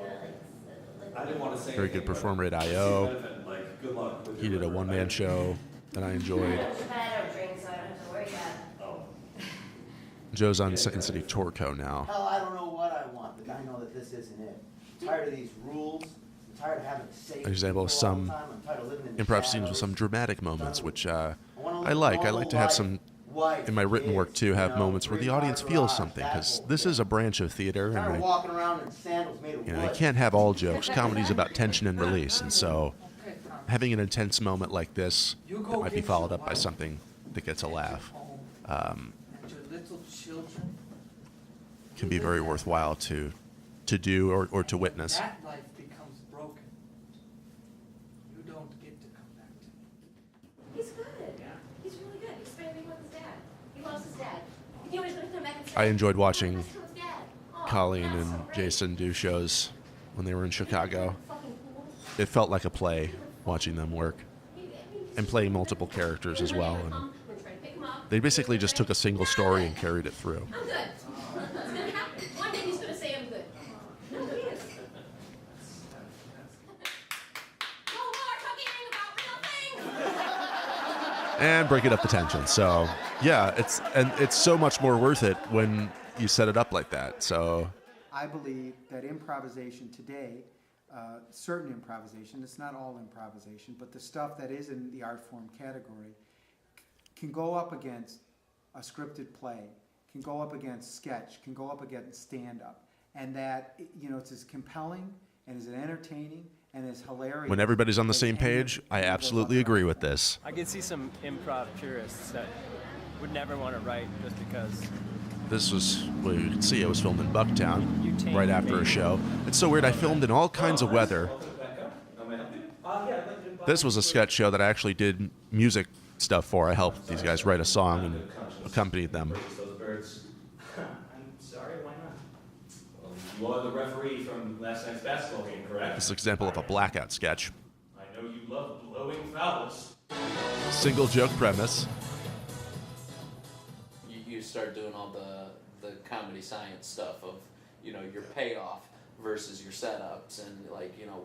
I didn't want to say very good performer at IO. Good luck with He did a one-man show that I enjoyed. But I don't drink, so I don't have to worry about it. Joe's on Second City Tourco now. Hell, I don't know what I want, but I know that this isn't it. I'm tired of these rules. I'm tired of having to say For example, some improv scenes with some dramatic moments, which I like. I like to have some, in my written work too, have moments where the audience feels something, because this is a branch of theater, and walking around in sandals made of you can't have all jokes. Comedy's about tension and release, and so having an intense moment like this that might be followed up by something that gets a laugh can be very worthwhile to do or to witness. That life becomes broken. You don't get to come back to it. He's good. Yeah. He's really good. He's spending with his dad. He loves his dad. You know he's gonna come back and say, I enjoyed watching "Let's come with Dad." Oh, Colleen that's and so great. Jason do shows when they were in Chicago. It felt like a play watching them work and playing multiple characters as well. And they basically just took a single story and carried it through. I'm good. It's gonna happen. One day he's gonna say I'm good. No, he is. No more talking about real things. And breaking up the tension. So yeah, it's so much more worth it when you set it up like that. So I believe that improvisation today, certain improvisation, it's not all improvisation, but the stuff that is in the art form category can go up against a scripted play, can go up against sketch, can go up against stand-up, and that it's as compelling and as entertaining and as hilarious. when everybody's on the same page, I absolutely agree with this. I can see some improv purists that would never want to write just because. This was, well, you can see it was filmed in Bucktown right after a show. It's so weird. I filmed in all kinds of weather. This was a sketch show that I actually did music stuff for. I helped these guys write a song and accompanied them. Those birds. I'm sorry, why not? Well, you are the referee from last night's basketball game, correct? This is an example of a blackout sketch. I know you love blowing fouls. Single joke premise. You start doing all the comedy science stuff of, you know, your payoff versus your setups and, like, you know,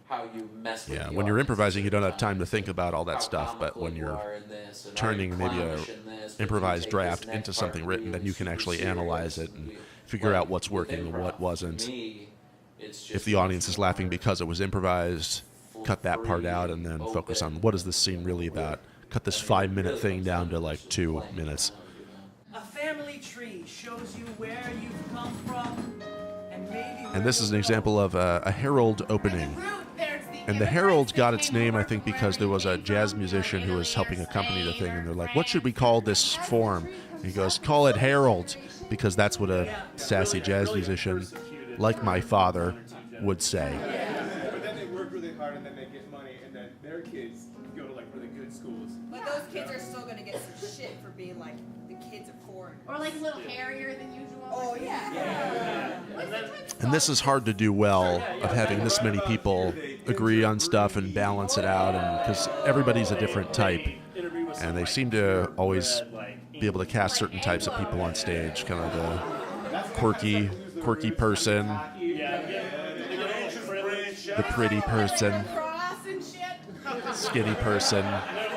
how you mess with Yeah, the when you're audience improvising, you don't have sometimes, time to think about all that how stuff, but comical when you you're are in this, and are turning you maybe a clownish in this, but improvised you take draft this next into part something written, really then you can actually super analyze serious. it and figure out what's With working and improv, what wasn't. for me, it's just If the audience is laughing because it was improvised, cut that part out and then focus on what is this scene really about. Cut this 5-minute thing down to like 2 minutes. A family tree shows you where you've come from, and maybe. And this is an example of a Herald opening. And the Herald got its name, I think, because there was a jazz musician who was helping accompany the thing, and they're like, what should we call this form? And he goes, call it Herald, because that's what a sassy jazz musician, like my father, would say. But then they work really hard and then they get money, and then their kids go to like really good schools. But those kids are still gonna get some shit for being like the kids of foreigners. Or like a little hairier than usual. Oh yeah. And this is hard to do well, of having this many people agree on stuff and balance it out, and because everybody's a different type, and they seem to always be able to cast certain types of people on stage, kind of the quirky person, the pretty person, skinny person,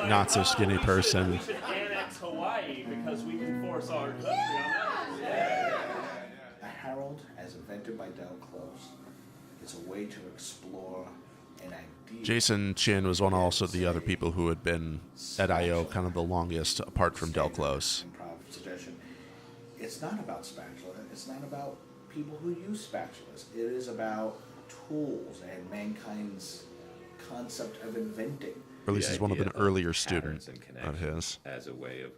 not so skinny person. We should annex Hawaii because we can force our country on that. A herald, as invented by Del Close, is a way to explore an idea. Jason Chin was one also of the other people who had been at I.O. kind of the longest, apart from Del Close. Improv suggestion. It's not about spatula. It's not about people who use spatulas. It is about tools and mankind's concept of inventing. Or at least he's one of an idea earlier patterns student and of connections his. as a way of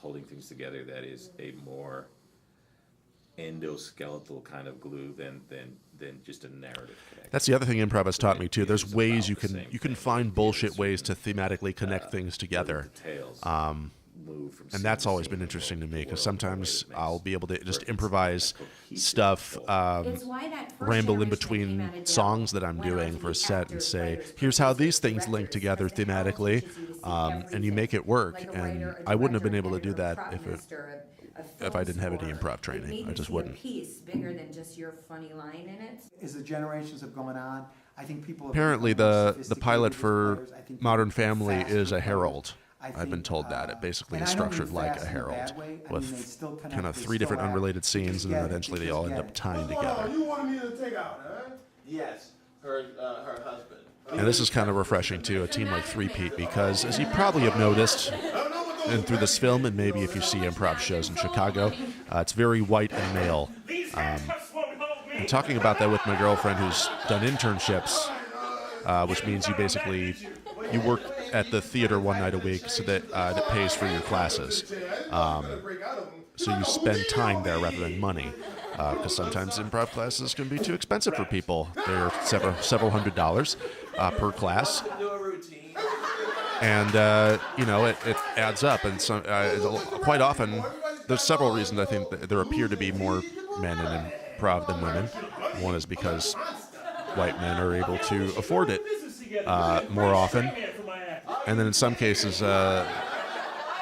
holding things together that is a more endoskeletal kind of glue than just a narrative connection. That's the other thing improv has taught me too. There's ways you can find bullshit ways to thematically connect things together. And that's always been interesting to me, because sometimes I'll be able to just improvise stuff, ramble in between songs that I'm doing for a set and say, here's how these things link together thematically, and you make it work. And I wouldn't have been able to do that if I didn't have any improv training. I just wouldn't. Piece bigger than just your funny line in it. As the generations have gone on, I think people have Apparently become more the sophisticated pilot with for players. I think Modern people Family faster is a players. herald. I I've been think, told that. It basically and is I don't mean structured like fast a in a bad herald, way. I mean, they with still connect, kind of they 3 still different have- unrelated they scenes, just and then get it, eventually they they all just end get up it. tying Hold together. on, you wanted me to take out, huh? Yes, her husband. And this is kind of refreshing too, a team like Three-Peat, because as you probably have noticed, and through this film, and maybe if you see improv shows in Chicago, it's very white and male. I'm talking about that with my girlfriend who's done internships, which means you work at the theater one night a week, so that that pays for your classes. So you spend time there rather than money, because sometimes improv classes can be too expensive for people. They're several $100s per class. And it adds up, and quite often there's several reasons I think that there appear to be more men in improv than women. One is because white men are able to afford it more often, and then in some cases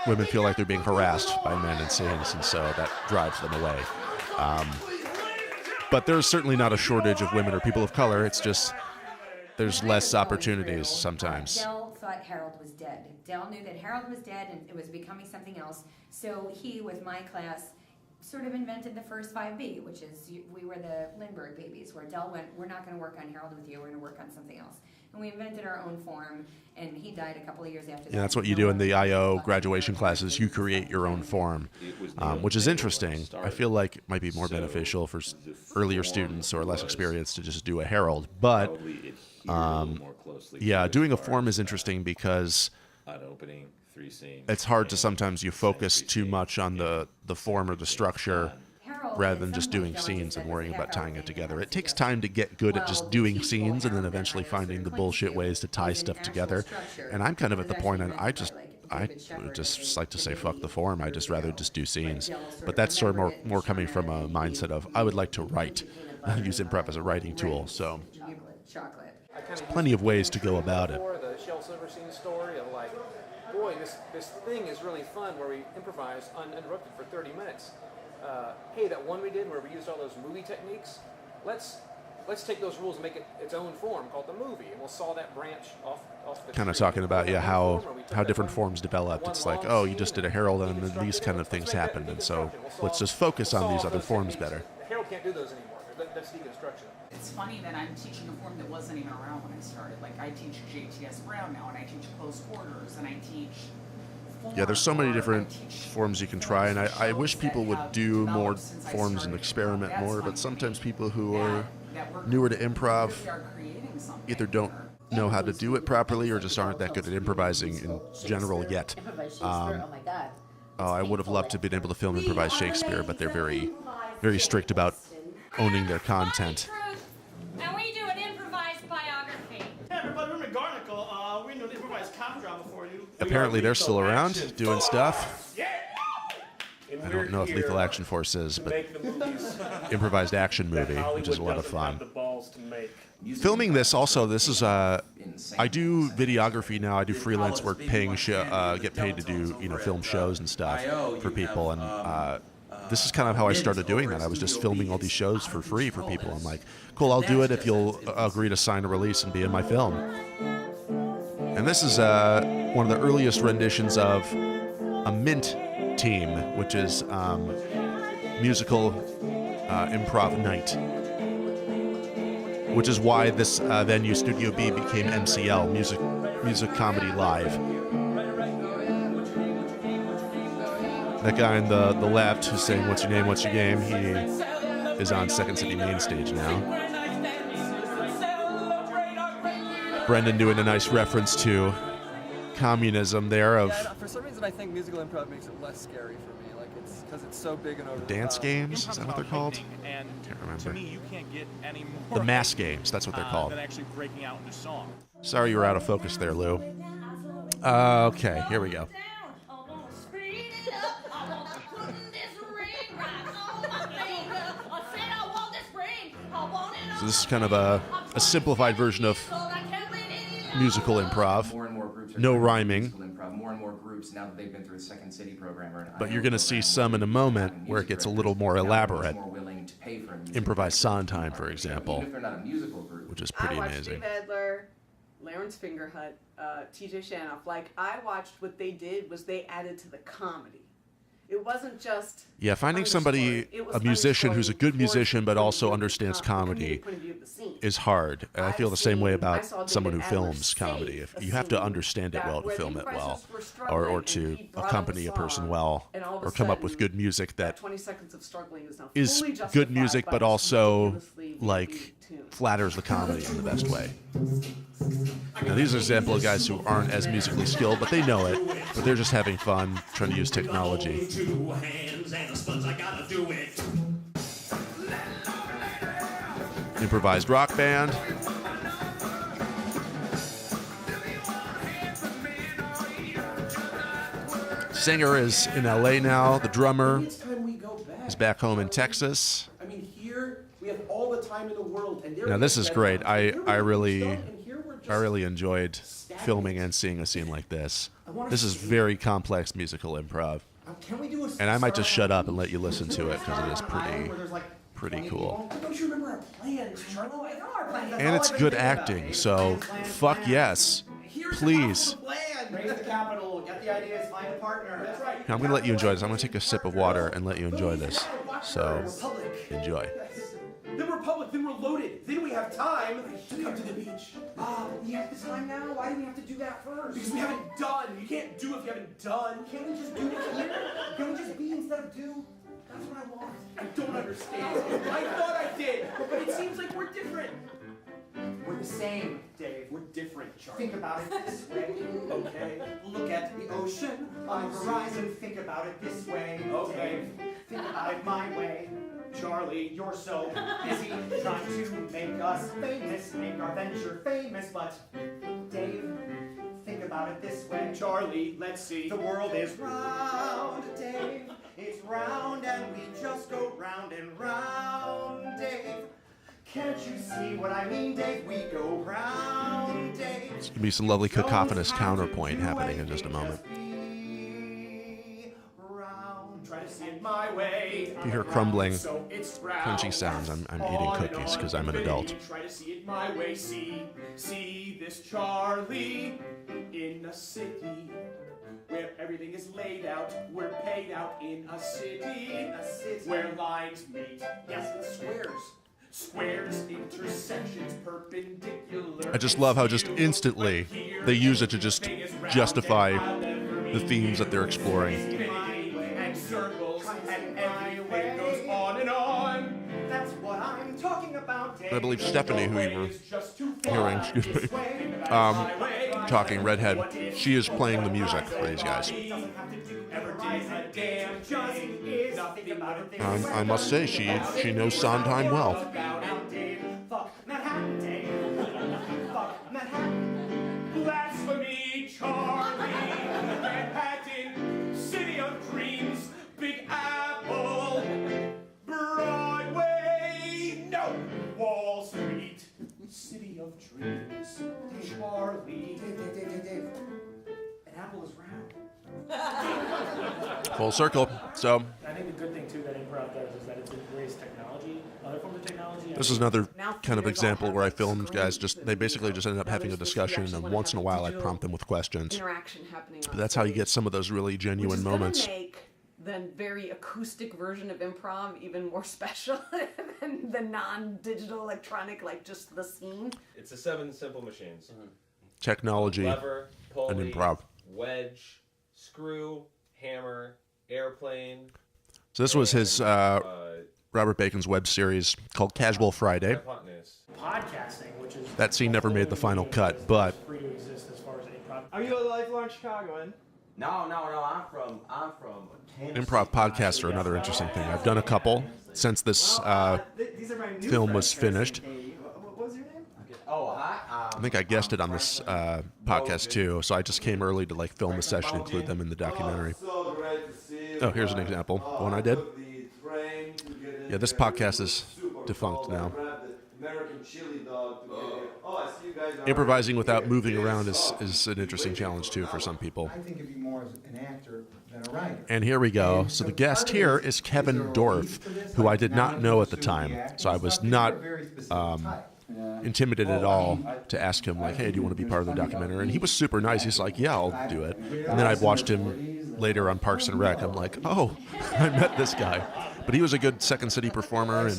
women feel like they're being harassed by men in scenes, and so that drives them away. But there's certainly not a shortage of women or people of color. It's just there's less opportunities sometimes. Del thought Harold was dead. Del knew that Harold was dead and it was becoming something else. So he, with my class, sort of invented the first 5B, which is we were the Lindbergh babies, where Del went, we're not going to work on Harold with you, we're going to work on something else. And we invented our own form, and he died a couple of years after that. Yeah, that's what you do in the I.O. graduation classes. You create your own form, which is interesting. I feel like it might be more beneficial for earlier students or less experienced to just do a Herald. But yeah, doing a form is interesting because it's hard to sometimes you focus too much on the form or the structure rather than just doing scenes and worrying about tying it together. It takes time to get good at just doing scenes and then eventually finding the bullshit ways to tie stuff together. And I'm kind of at the point, and I would just like to say fuck the form. I'd just rather just do scenes. But that's sort of more coming from a mindset of I would like to write, use improv as a writing tool. So Chocolate. there's plenty of ways to go about it. The Shel Silverstein story of like, boy, this thing is really fun where we improvise uninterrupted for 30 minutes. Hey, that one we did where we used all those movie techniques, let's take those rules and make it its own form called the movie, and we'll saw that branch off the Kind of tree. talking about how different forms developed. It's like, oh, you just did a herald and then these kind of things happened, and so let's just focus on these other forms better. The herald can't do those anymore. That's deconstruction. It's funny that I'm teaching a form that wasn't even around when I started. Like, I teach JTS Brown now, and I teach close quarters, and I teach Yeah, there's so many different forms you can try, and I wish people would do more forms and experiment more, but sometimes people who are newer to improv either don't know how to do it properly or just aren't that good at improvising in general yet. I would have loved to have been able to film improvised Shakespeare, but they're very, very strict about owning their content. And we do an improvised biography. Hey everybody, we're McGarnacle. We're doing an improvised cop drama for you. Apparently they're still around doing stuff. I don't know if Lethal Action Force is, but improvised action movie, which is a lot of fun. Filming this also, this is I do videography now. I do freelance work, get paid to do film shows and stuff for people, and this is kind of how I started doing that. I was just filming all these shows for free for people. I'm like, cool, I'll do it if you'll agree to sign a release and be in my film. And this is one of the earliest renditions of a Mint team, which is musical improv night, which is why this venue, Studio B, became MCL, Music Comedy Live. That guy on the left who's saying, "What's your name, what's your game?" He is on Second City Main Stage now. Brendan doing a nice reference to communism there of for some reason I think musical improv makes it less scary for me. Like it's because it's so big and over the dance top. games. Is that what they're called? And Can't remember. to me, you can't get any more The mass games. That's what they're called. than actually breaking out into song. Sorry you were out of focus there, Lou. Okay, here we go. So this is kind of a simplified version of musical improv. More and more groups are no doing rhyming. musical improv. More and more groups now that they've been through the Second City program. But you're going to see some in a moment where it gets a little more elaborate. Improvised Sondheim, for example, which is pretty I watched amazing. Dave Adler, Lawrence Fingerhut, TJ Shanoff. Like, I watched what they did was they added to the comedy. It wasn't just Yeah, finding somebody, a musician who's a good musician but also understands comedy is hard. And I feel the same way about someone who films comedy. If you have to understand it well to film it well, or to accompany a person well, or come up with good music that 20 seconds of struggling is now is fully good justified music by but this also ridiculously like flatters the comedy in the best way. Now these are examples of guys who aren't as musically skilled, but they know it, but they're just having fun trying to use technology. 2 hands and a sponge, I gotta do it. Improvised rock band. Singer is in LA now. The drummer is back home in Texas. I mean, here we have all the time in the world, and Now this is great. I really enjoyed filming and seeing a scene like this. This is very complex musical improv. Can we do a And I might just shut up and let you listen to it because it is pretty cool. Don't you remember our plans, Charlo? I know our plans. And it's good acting, so fuck yes. Please. Raise the capital, get the ideas, find a partner. That's right. I'm going to let you enjoy this. I'm going to take a sip of water and let you enjoy this. So, enjoy. Then we're public, then we're loaded, then we have time to come to the beach. We have the time now? Why do we have to do that first? Because we haven't done. You can't do if you haven't done. Can't we just do it here? Can we just be instead of do? That's what I want. I don't understand. I thought I did, but it seems like we're different. We're the same, Dave. We're different, Charlie. Think about it this way. Okay. Look at the ocean on the horizon. Think about it this way. Okay. Dave. Think about it my way. Charlie, you're so busy trying to make us famous, make our venture famous, but Dave, think about it this way. Charlie, let's see. The world is round, Dave. It's round and we just go round and round, Dave. Can't you see what I mean, Dave? We go round, Dave. There's going to be some lovely cacophonous counterpoint happening in just a moment. Try to see it my way. If you hear crumbling, So it's round. crunchy sounds, I'm eating cookies because I'm an adult. Try to see it my way. See this Charlie in a city where everything is laid out. We're paid out in a city where lines meet. Yes, the squares, intersections, perpendicular. I just love how just instantly they use it to just justify the themes that they're exploring. And circles and everything goes on and on. That's what I'm talking about. I believe Stephanie, who you were hearing, talking, redhead, she is playing the music for these guys. I must say, she knows Sondheim well. Blasphemy, Charlie, Manhattan, City of Dreams, Big Apple, Broadway, no, Wall Street, City of Dreams, Charlie. Dave, an apple is round. Full circle. So I think the good thing too that improv does is that it's embraced technology, other forms of technology. this is another kind of example where I filmed guys they basically just ended up having a discussion, and once in a while I'd prompt them with questions. Interaction happening. But that's how you get some of those really genuine moments. Make the very acoustic version of improv even more special than the non-digital electronic, like just the scene. It's the 7 simple machines. Technology Lever, pulley, and improv. wedge, screw, hammer, airplane. So this was his Robert Bacon's web series called Casual Friday. Podcasting, which is That scene never made the final cut, but free to exist as far as improv. Are you a lifelong Chicagoan? No, I'm from Tennessee. improv podcasts are another interesting thing. I've done a couple since this These are my new film was friends, finished. What was your name? Oh, hi. I think I guessed it on this podcast too, so I just came early to like film a session, include them in the documentary. Oh, here's an example. The one I did. Yeah, this podcast is defunct now. Improvising without moving around is an interesting challenge too for some people. I think of you more as an actor than a writer. And here we go. So the guest here is Kevin Dorff, who I did not know at the time. So I was not intimidated at all to ask him, like, hey, do you want to be part of the documentary? And he was super nice. He's like, yeah, I'll do it. And then I'd watched him later on Parks and Rec. I'm like, oh, I met this guy. But he was a good Second City performer. And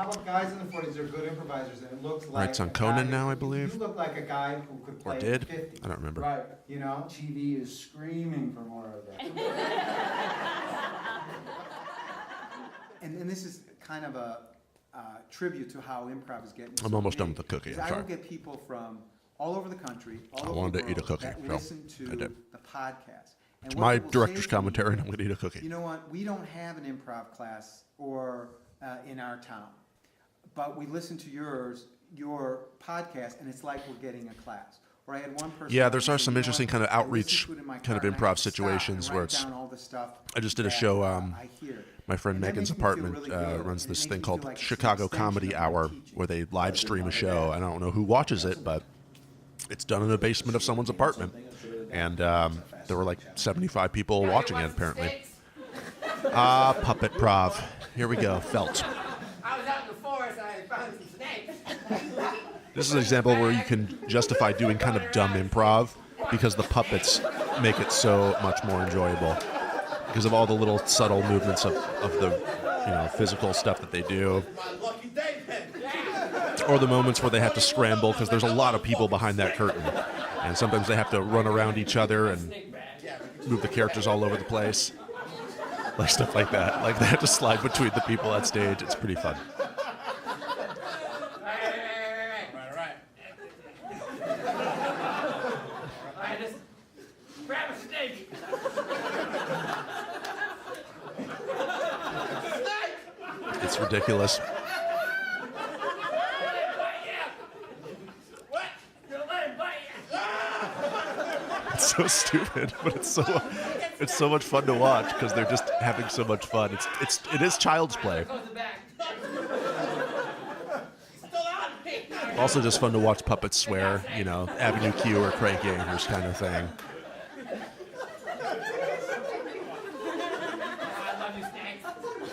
How about guys in the 40s are good improvisers, and it looks like writes on Conan now, I believe. You look like a guy who could play Or did. 50. I don't remember. Right, you know, TV is screaming for more of that. and this is kind of a tribute to how improv is getting. I'm almost done with the cookie. I'm I sorry. will get people from all over the country, all I over wanted the to eat a world cookie, that so listen to I did. the podcast. And It's what my they will say director's to me commentary, and I'm is, going to eat a cookie. You know what? We don't have an improv class or in our town, but we listen to your podcast, and it's like we're getting a class. Or I had one person. Yeah, who there's said, some "You know interesting what? kind of I listen outreach to it in my kind of car, and I improv have to stop and situations where write it's. down all the stuff I just did a that, show. I hear. My friend And that Megan's makes me feel apartment really good, runs and this it thing makes me called feel like it's an Chicago extension Comedy of my Hour, teaching. where they live stream a show. I don't know who watches it, but it's done in the basement of someone's apartment, and there were like 75 people watching it apparently. Puppet Prov. Here we go. Felt. I was out in the forest and I found some snakes. This is an example where you can justify doing kind of dumb improv because the puppets make it so much more enjoyable because of all the little subtle movements of the physical stuff that they do, or the moments where they have to scramble because there's a lot of people behind that curtain, and sometimes they have to run around each other and move the characters all over the place, like stuff like that. Like they have to slide between the people on stage. It's pretty fun. I just grab a snake. It's ridiculous. What? Gonna let him bite you. so stupid, but it's so much fun to watch because they're just having so much fun. It is child's play. Also just fun to watch puppets swear, you know, Avenue Q or Craig Yangers kind of thing.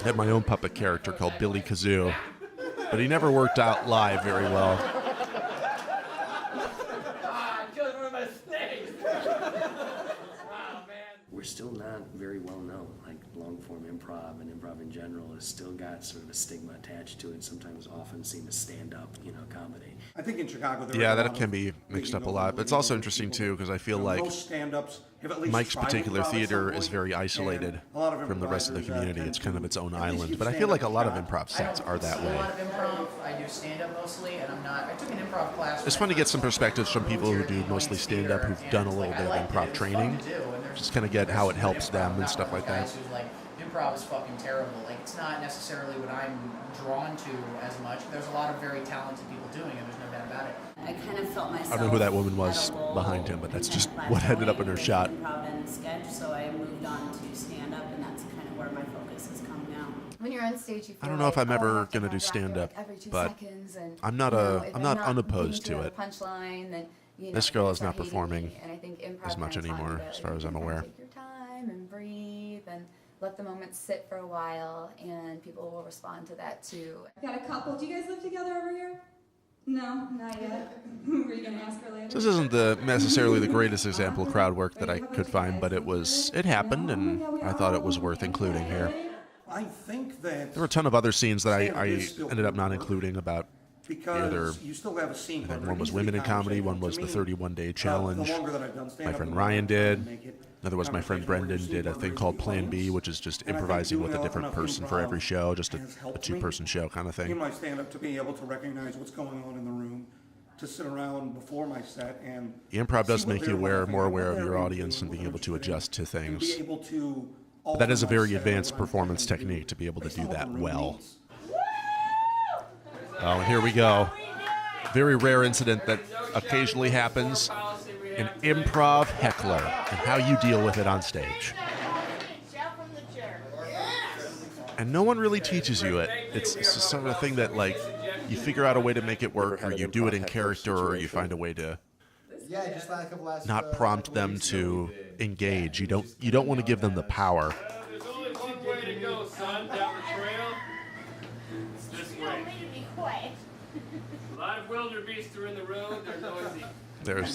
I had my own puppet character called Billy Kazoo, but he never worked out live very well. We're still not very well known. Like long form improv and improv in general has still got sort of a stigma attached to it. Sometimes often seen as stand-up, comedy. I think in Chicago Yeah, that can be mixed up a lot. But it's also interesting too because I feel like Mike's particular theater is very isolated from the rest of the community. It's kind of its own island. But I feel like a lot of improv sets are that way. A lot of improv. I do stand-up mostly, and I took an improv class. It's fun to get some perspectives from people who do mostly stand-up, who've done a little bit of improv training. Just kind of get how it helps them and stuff like that. Improv is fucking terrible. Like, it's not necessarily what I'm drawn to as much. There's a lot of very talented people doing it. There's no doubt about it. I kind of felt myself. I don't know who that woman was behind him, but that's just what ended up in her shot. Improv and sketch, so I moved on to stand up, and that's kind of where my focus has come now. When you're on stage, you feel I don't know if I'm ever going to do stand-up, but I'm not unopposed to it. Punchline, then, this girl is not performing as much anymore, as far as I'm aware. Take your time and breathe and let the moment sit for a while, and people will respond to that too. I've got a couple. Do you guys live together over here? No, not yet. Were you gonna ask her later? So this isn't necessarily the greatest example of crowd work that I could find, but it happened, and I thought it was worth including here. I think that there were a ton of other scenes that I ended up not including about either. You still have a scene. I think one was Women in Comedy, one was the 31-Day Challenge. My friend Ryan did. Another was my friend Brendan did a thing called Plan B, which is just improvising with a different person for every show, just a two-person show kind of thing. In my stand-up, to be able to recognize what's going on in the room, to sit around before my set and improv does make you more aware of your audience and being able to adjust to things. But that is a very advanced performance technique to be able to do that well. Oh, and here we go. Very rare incident that occasionally happens. An improv heckler and how you deal with it on stage. And no one really teaches you it. It's just sort of a thing that, like, you figure out a way to make it work, or you do it in character, or you find a way to not prompt them to engage. You don't want to give them the power. There's only one way to go, son, down the trail. It's this way. A lot of wildebeest are in the road. They're noisy. There it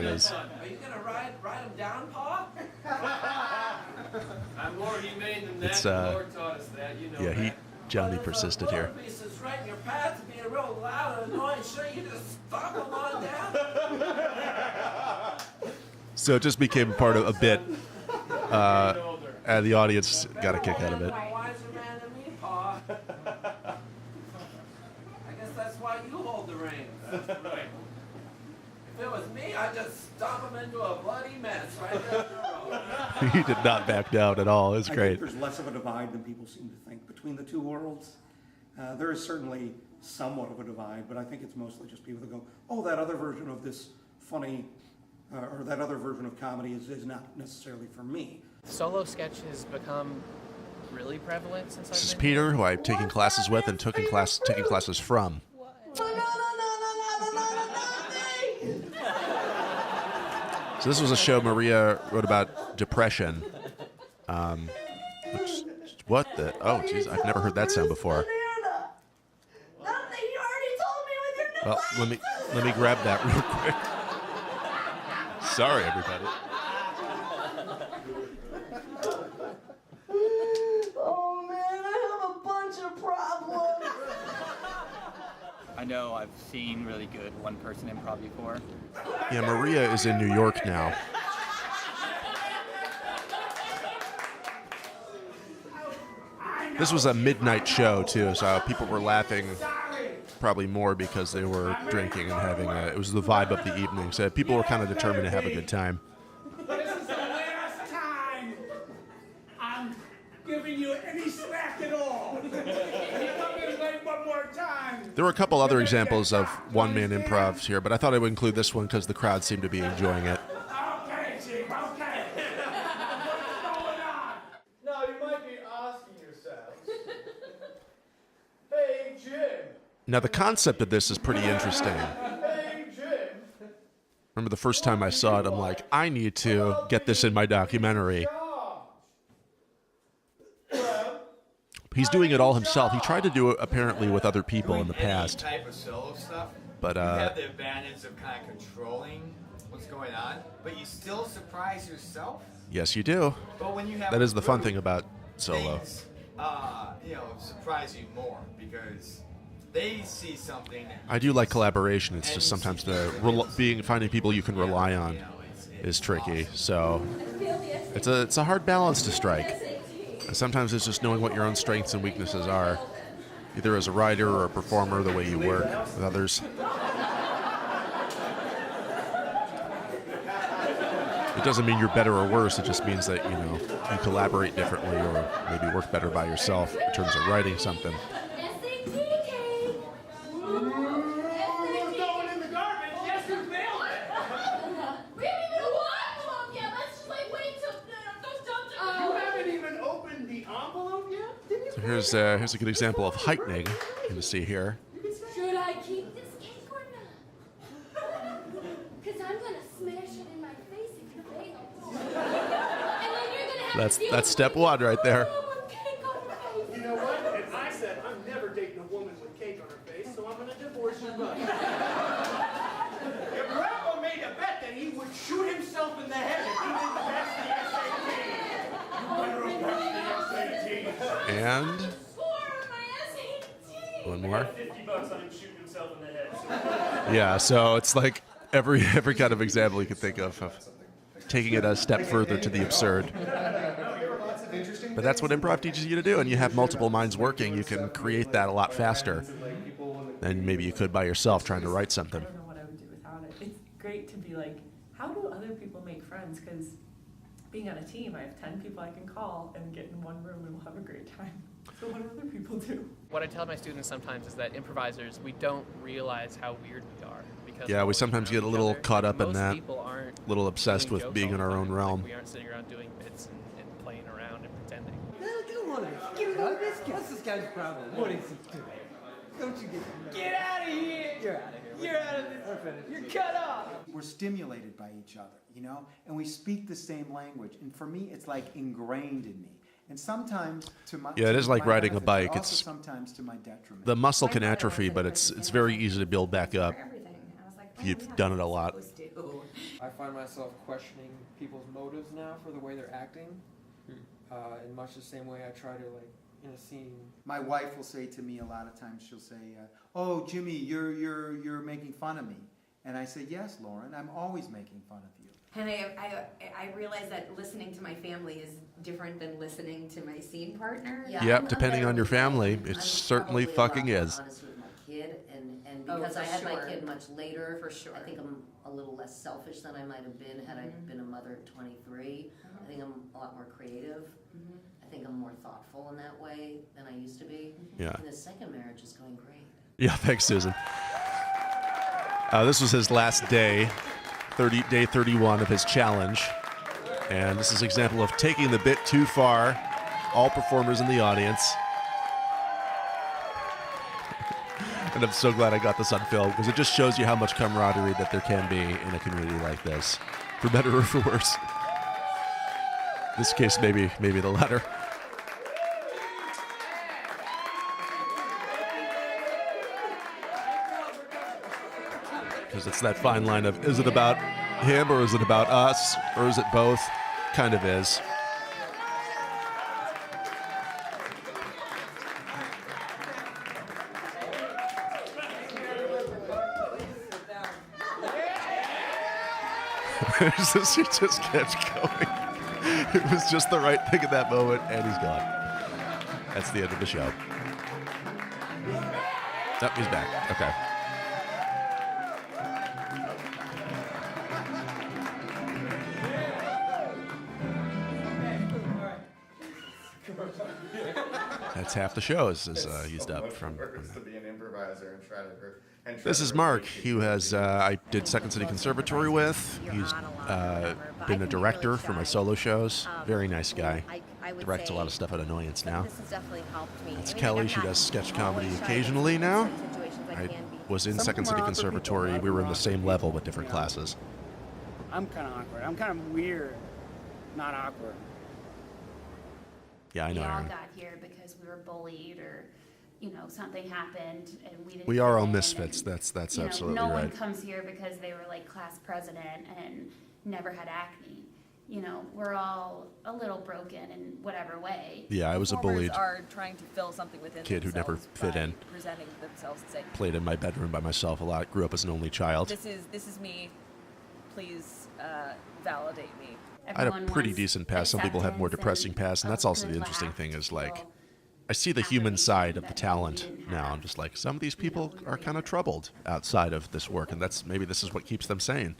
is. Are you gonna ride them down, Pa? I'm more humane than that. It's The Lord taught us that. You know that. Johnny persisted here. Wildebeest is right in your path to being real loud and annoying. Sure, you just stomp them on down. So it just became part of a bit, and the audience got a kick out of it. Wiser man than me, Pa. I guess that's why you hold the reins. That's right. If it was me, I'd just stomp him into a bloody mess right down the road. He did not back down at all. It was great. I think there's less of a divide than people seem to think between the two worlds. There is certainly somewhat of a divide, but I think it's mostly just people that go, oh, that other version of this funny, or that other version of comedy is not necessarily for me. Solo sketch has become really prevalent since This is Peter, who I'm taking classes with and taking classes from. So this was a show Maria wrote about depression. Oh, geez, I've never heard that sound before. Well, let me grab that real quick. Sorry, everybody. Oh man, I have a bunch of problems. I know I've seen really good one-person improv before. Yeah, Maria is in New York now. This was a midnight show, too, so people were laughing probably more because they were drinking and having it was the vibe of the evening, so people were kind of determined to have a good time. This is the last time I'm giving you any slack at all. You come in late one more time. There were a couple other examples of one-man improvs here, but I thought I would include this one because the crowd seemed to be enjoying it. Okay, Chief, okay. Now, the concept of this is pretty interesting. Remember the first time I saw it, I'm like, I need to get this in my documentary. He's doing it all himself. He tried to do it apparently with other people in the past. Type of solo stuff, But you have the advantage of kind of controlling what's going on, but you still surprise yourself. Yes, you do. But when you have That is the fun group, thing about solo. things, surprise you more because they see something. I do like collaboration. It's just sometimes finding people you can rely on is tricky. So it's a hard balance to strike. And sometimes it's just knowing what your own strengths and weaknesses are, either as a writer or a performer, the way you work with others. It doesn't mean you're better or worse. It just means that, you collaborate differently or maybe work better by yourself in terms of writing something. So here's a good example of heightening you can see here. Should I keep this cake or not? Because I'm going to smash it in my face if you fail. And then you're going to have to deal That's step one right there. You know what? And I said I'm never dating a woman with cake on her face, so I'm going to divorce you both. Your grandpa made a bet that he would shoot himself in the head if he didn't pass the SAT. You better pass the SAT. And one more. $50 on him shooting himself in the head. Yeah, so it's like every kind of example you could think of taking it a step further to the absurd. But that's what improv teaches you to do, and you have multiple minds working. You can create that a lot faster than maybe you could by yourself trying to write something. I don't know what I would do without it. It's great to be like, how do other people make friends? Because being on a team, I have 10 people I can call and get in one room and we'll have a great time. So what do other people do? What I tell my students sometimes is that improvisers, we don't realize how weird we are. Because Yeah, we sometimes get a little caught up in that, people aren't a little obsessed doing with jokes being all in the our time. own realm. Like, we aren't sitting around doing bits and playing around and pretending. What's this guy's problem? What is he doing? Don't you get out of here! You're out of here. You're out of this. You're cut off. We're stimulated by each other, and we speak the same language. And for me, it's like ingrained in me. And sometimes to my Yeah, it is like my riding a benefit, bike. but also It's sometimes to my detriment. the muscle can atrophy, but it's very easy to build back up if you've done it a lot. I find myself questioning people's motives now for the way they're acting, in much the same way I try to, like, in a scene. My wife will say to me a lot of times, she'll say, "Oh, Jimmy, you're making fun of me," and I say, "Yes, Lauren, I'm always making fun of you." And I realize that listening to my family is different than listening to my scene partner. Yep, depending on your family, it certainly fucking is. Honest with my kid, and because I had my kid much later, for sure. I think I'm a little less selfish than I might have been had I been a mother at 23. I think I'm a lot more creative. I think I'm more thoughtful in that way than I used to be. Yeah. And the second marriage is going great. Yeah, thanks, Susan. This was his last day, day 31 of his challenge. And this is an example of taking the bit too far. All performers in the audience. And I'm so glad I got this on film because it just shows you how much camaraderie that there can be in a community like this, for better or for worse. In this case, maybe the latter. Because it's that fine line of, is it about him or is it about us or is it both? Kind of is. He just kept going. It was just the right thing at that moment, and he's gone. That's the end of the show. Oh, he's back. Okay. That's half the show is used up from to be an improviser and try to This is Mark, who has I did Second City Conservatory with. He's been a director for my solo shows. Very nice guy. Directs a lot of stuff at Annoyance now. This has definitely helped me. That's Kelly. She does sketch comedy occasionally now. Situations I can be. was in Some Second of them City are awkward Conservatory. people. We were in the same level but different classes. I'm kind of awkward. I'm kind of weird, not awkward. Yeah, I know, We all Aaron. got here because we were bullied or, something happened and we didn't. We are fit all in, misfits. and, That's you know, absolutely no right. one comes here because they were like class president and never had acne. We're all a little broken in whatever way. Yeah, I was a Performers bullied are trying to fill something within kid who never themselves fit by in. presenting themselves and saying, Played in my bedroom by myself a lot. Grew up as an only child. this is me. Please validate me. I had a pretty decent past. Some people have more depressing past, and that's also the interesting thing is like, I see the human side of the talent now. I'm just like, some of these people are kind of troubled outside of this work, and maybe this is what keeps them sane.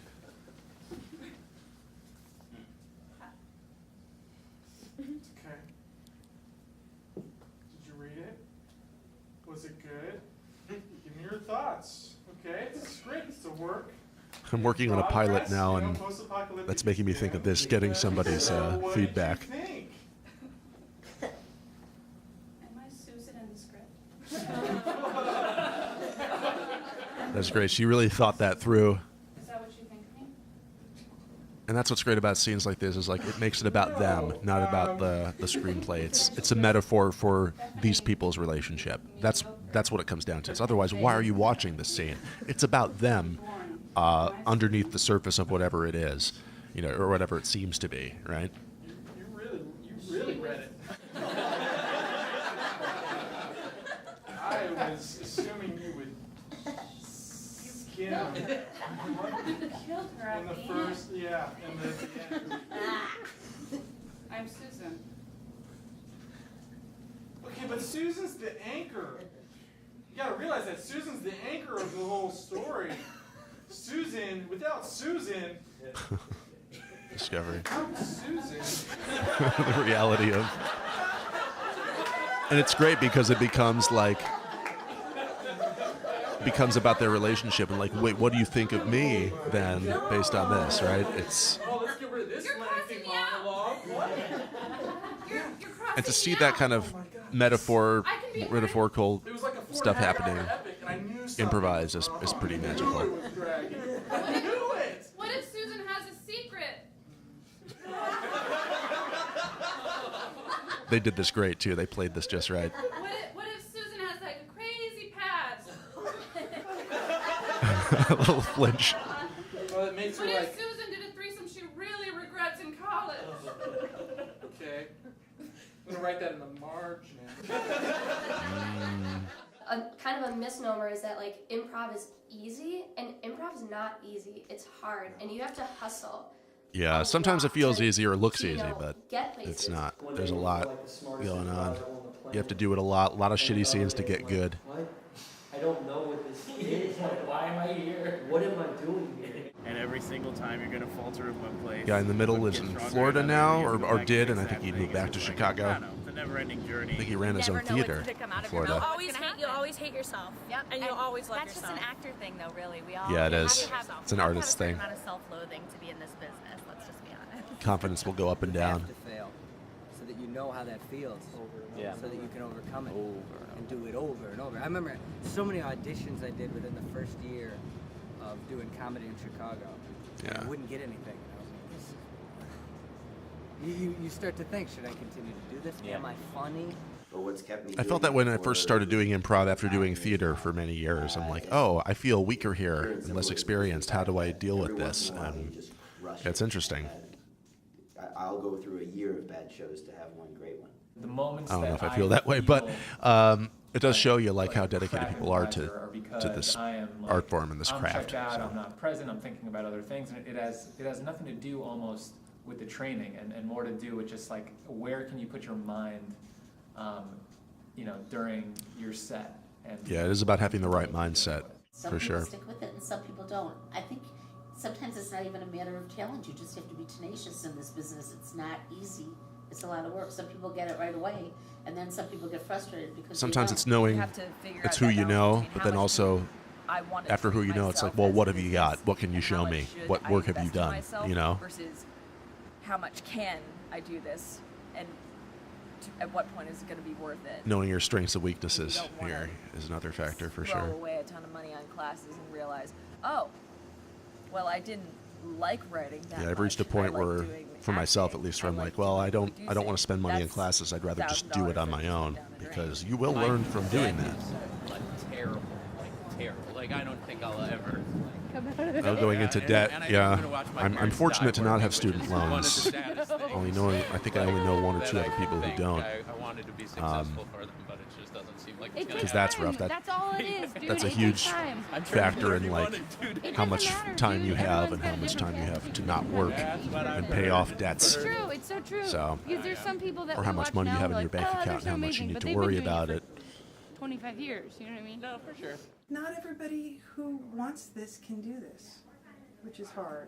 Okay. Did you read it? Was it good? Give me your thoughts. Okay, it's great. It's a work. I'm working on a pilot now, and Post-apocalyptic that's making me think of this, getting somebody's what did you feedback. think? Am I Susan in the script? That's great. She really thought that through. Is that what you think of me? And that's what's great about scenes like this is like it makes it about them, not about the screenplay. It's a metaphor for these people's relationship. That's what it comes down to. It's otherwise, why are you watching this scene? It's about them underneath the surface of whatever it is, or whatever it seems to be, right? You really read it. I was assuming you would skim. You killed her at In the the first, end. yeah, in the end. I'm Susan. Okay, but Susan's the anchor. You gotta realize that Susan's the anchor of the whole story. Susan, without Susan, Discovery. Susan. The reality of. And it's great because it becomes about their relationship and like, wait, what do you think of me then based on this, right? It's Oh, let's get rid of this lengthy monologue. What? and to see that kind of metaphorical stuff happening improvised is pretty magical. I knew it! What if Susan has a secret? They did this great too. They played this just right. What if Susan has like a crazy past? A little flinch. Well, it makes her What like. if Susan did a threesome she really regrets in college? Okay. I'm gonna write that in the margin. Kind of a misnomer is that like improv is easy, and improv is not easy. It's hard, and you have to hustle. Yeah, sometimes it feels easy or looks easy, but get places. it's not. There's a lot going on. You have to do it a lot of shitty scenes to get good. I don't know what this is. Why am I here? What am I doing here? And every single time you're gonna falter in one place. Guy in the middle lives in Florida now, or did, and I think he he moved back to Chicago. It's a never-ending journey. I think he ran his own theater in Florida. You'll always hate yourself. Yep. And you'll always love That's yourself. just an actor thing, though. Really, we all. Yeah, it have is. to have- It's an we all artist have a certain thing. amount of self-loathing to be in this business. Let's just be honest. Confidence will go up and down. To fail, so that you know how that feels, Yeah. so that you can overcome it and do it over and over. I remember so many auditions I did within the first year of doing comedy in Chicago. Yeah. I wouldn't get anything. And I was like, this is... You start to think, should I continue to do this? Yeah. Am I funny? But what's kept me I felt that when I first started doing improv after doing theater for many years. I'm like, oh, I feel weaker here and less experienced. How do I deal with this? And it's interesting. I'll go through a year of bad shows to have one great one. The moments I don't know if I feel that way, but it does show you like how dedicated people are to this art form and this craft. I'm checked out, So. I'm not present, I'm thinking about other things, and it has nothing to do almost with the training and more to do with just like where can you put your mind, during your set. And Yeah, it is about having the right mindset, Some for people sure. stick with it and some people don't. I think sometimes it's not even a matter of talent. You just have to be tenacious in this business. It's not easy. It's a lot of work. Some people get it right away, and then some people get frustrated because Sometimes they it's don't. knowing it's who you know, but then also I want it after to who be you know, it's like, myself well, as what it have you is, got? What can you and show how much me? should What I work have you invest in done? myself You know? versus how much can I do this and at what point is it going to be worth it? Knowing your strengths and weaknesses You don't wanna here is another factor for Throw sure. away a ton of money on classes and realize, oh, well, I didn't like writing that Yeah, I've reached a much. point I like where, doing for myself at least, where I'm like, well, I don't want to spend money in That's classes. I'd rather just do it on my own because you will My learn from doing that. executives are, like terrible. Like I don't think I'll ever. Oh, going into and- debt, and I yeah. don't wanna watch my I'm parents fortunate die to not have working, student which is one of the loans. saddest things. I think I only know one or two That other I people who think don't. I wanted to be successful for them, but it just doesn't seem like it's gonna Because that's happen. rough. That's all it is, dude. That's a It takes huge time. factor in like It how doesn't much matter, time dude. you have Everyone's and got how a much different time you path. have to not work That's what and I've pay heard. off debts. It's true. It's so true. So, Because there's some people that or we how much watch money you now have who in are your like, bank "Oh, account they're and so how much you amazing," need but to they've been worry doing it about for it. 25 years, you know what I mean? No, for sure. Not everybody who wants this can do this, which is hard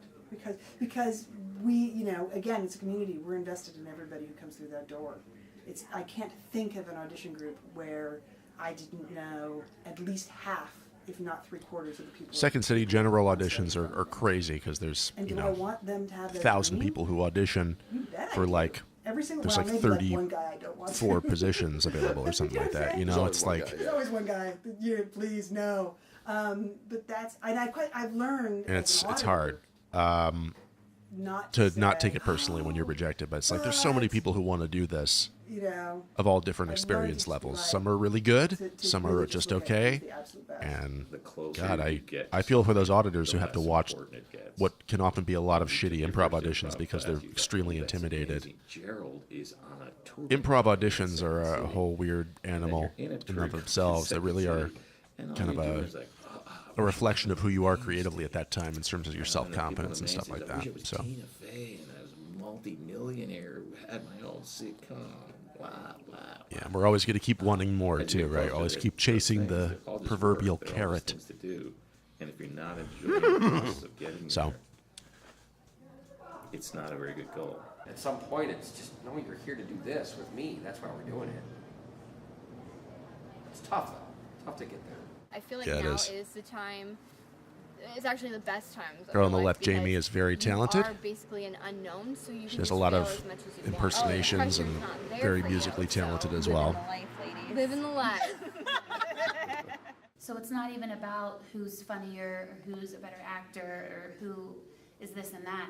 because we, you know, again, it's a community. We're invested in everybody who comes through that door. I can't think of an audition group where I didn't know at least half, if not 3/4 of the people. Second City general auditions are crazy because there's, And you do I know, want them to have their 1,000 dream? people who audition You bet I for do. like, Every single there's well, like maybe like one guy I don't want 34 to. positions available or something like that. You know, it's like, There's always one guy. Yeah, please no. But that's I've learned. and as an it's auditor hard not to say, not take it personally when you're rejected. But it's like there's so many people who want to do this you know, of all different I've learned experience to be levels. like- Some are really good, to some really are just look at okay. the absolute best. And The closer God, you I get I to feel for those something, auditors the who have to less watch important it gets. what can often be a lot of You shitty take improv your first auditions improv because class, they're you go, extremely "Oh, that's intimidated. amazing. Gerald is on a tour. Improv auditions are a whole weird animal you're in a in tour and of themselves. They really are and all kind you of do a is like, a reflection of who you are creatively at that time in terms of your self-confidence and stuff Nancy's like I wish that. it was So Tina Fey and I was a multi-millionaire who had my own sitcom. Blah, blah. yeah, we're always going to keep wanting more And too, you right? both Always do it. keep Those chasing things, the they're all just proverbial work. They're all just carrot. things to do. And if you're not enjoying the process of getting So. there, it's not a very good goal. At some point, it's just, no, you're here to do this with me. That's why we're doing it. It's tough, though. Tough to get there. I feel like Yeah, it now is. is the time. It's actually the best times. of Girl on my the life left, Jamie, because is very talented. You are basically an unknown, so you She can does just a lot fail of as much as you want. impersonations The and pressure's not there very for you, musically so talented as living well. the life, ladies. Living the life. So it's not even about who's funnier or who's a better actor or who is this and that.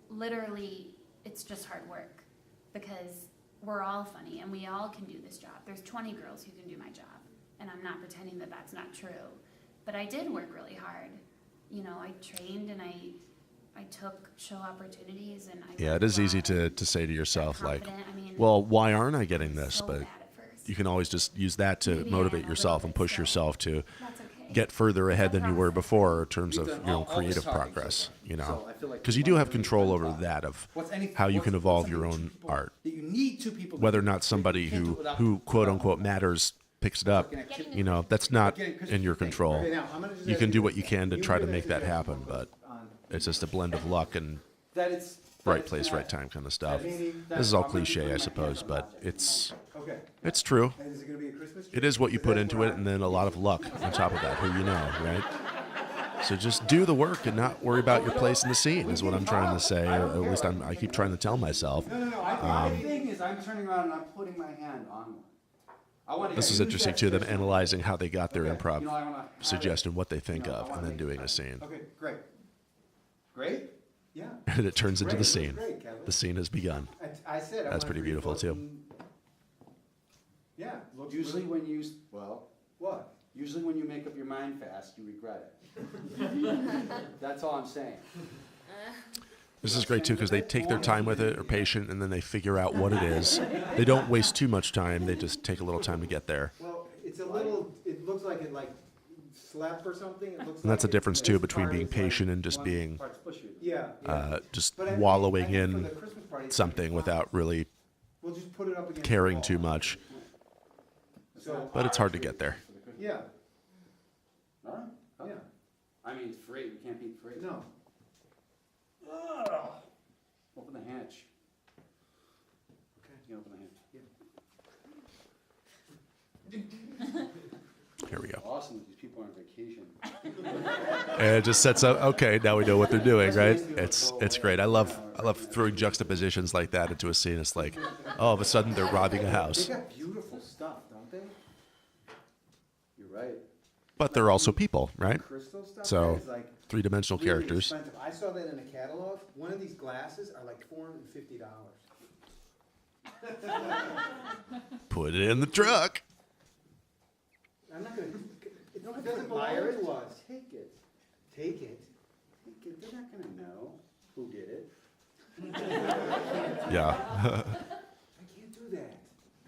Literally, it's just hard work because we're all funny and we all can do this job. There's 20 girls who can do my job, and I'm not pretending that that's not true. But I did work really hard. You know, I trained and I took show opportunities and I Yeah, it is easy to say to yourself, like, confident. I mean, well, why aren't I getting this? so But bad at first. you can always just use that to Maybe I motivate am a yourself little and bit push still. yourself to That's okay. get further ahead than you were process. before in terms of We've done your all this creative talking so progress, far. you know, So I feel like because we you do wanna have really control bring over talk. that of What's anything- how you what's- can evolve what's your something own two people- art. that you need two people to Whether or do. not somebody You can't do it who without quote two unquote people. matters picks it up, you know, that's not in your control. Okay, now, I'm gonna just You ask can you do this. what you can to You try to give make us that a happen, but on- it's just a blend of luck and That it's right place, right time kind of stuff. This is all cliche, I suppose, but it's Okay. it's true. And is it gonna be a Christmas tree? It is what you put That's into what it, and then a lot of luck on top of that, who you know, right? So just do the work and not worry about your place in the scene is what I'm trying to say, or at least I keep trying to tell myself. No. My thing is, I'm turning around and I'm putting my hand on one. I want to. This is interesting too, them analyzing how they got their Okay, improv you know, I wanna have suggestion, what they think you know, I of, wanna and then make doing it a scene. Okay, great. Great? Yeah. And it turns into the Great, scene. great, Kevin. The scene has begun. I said I That's want pretty free beautiful too. floating- Yeah. looks Usually really- when you, well, What? usually when you make up your mind fast, you regret it. That's all I'm saying. This is great too because they take their time with it, are patient, and then they figure out what it is. They don't waste too much time. They just take a little time to get there. Well, it's a little, it looks like it like slept or something. It looks And that's a like difference it's too between part being is like patient and just one being part's pushy. Yeah. just But I think- wallowing I think for in the Christmas party, it's something fine. without really We'll just put it up against the caring wall. too much. So, But it's hard to get there. yeah, All right? yeah, I mean, free, we can't beat free. no. Open the hatch. Okay. You can open the hatch. Here we go. Awesome. awesome that these people are on vacation. And it just sets up, okay, now we know what they're doing, right? It's great. I love throwing juxtapositions like that into a scene. It's like, all of a sudden they're robbing a house. They got beautiful stuff, don't they? You're right. But they're also people, right? Crystal stuff, So, that is like three-dimensional really characters. expensive. I saw that in a catalog. One of these glasses are like $450. Put it in the truck. I'm not gonna. It doesn't belong to us. Take it. Take it. Take it. They're not gonna know who did it. Yeah. I can't do that.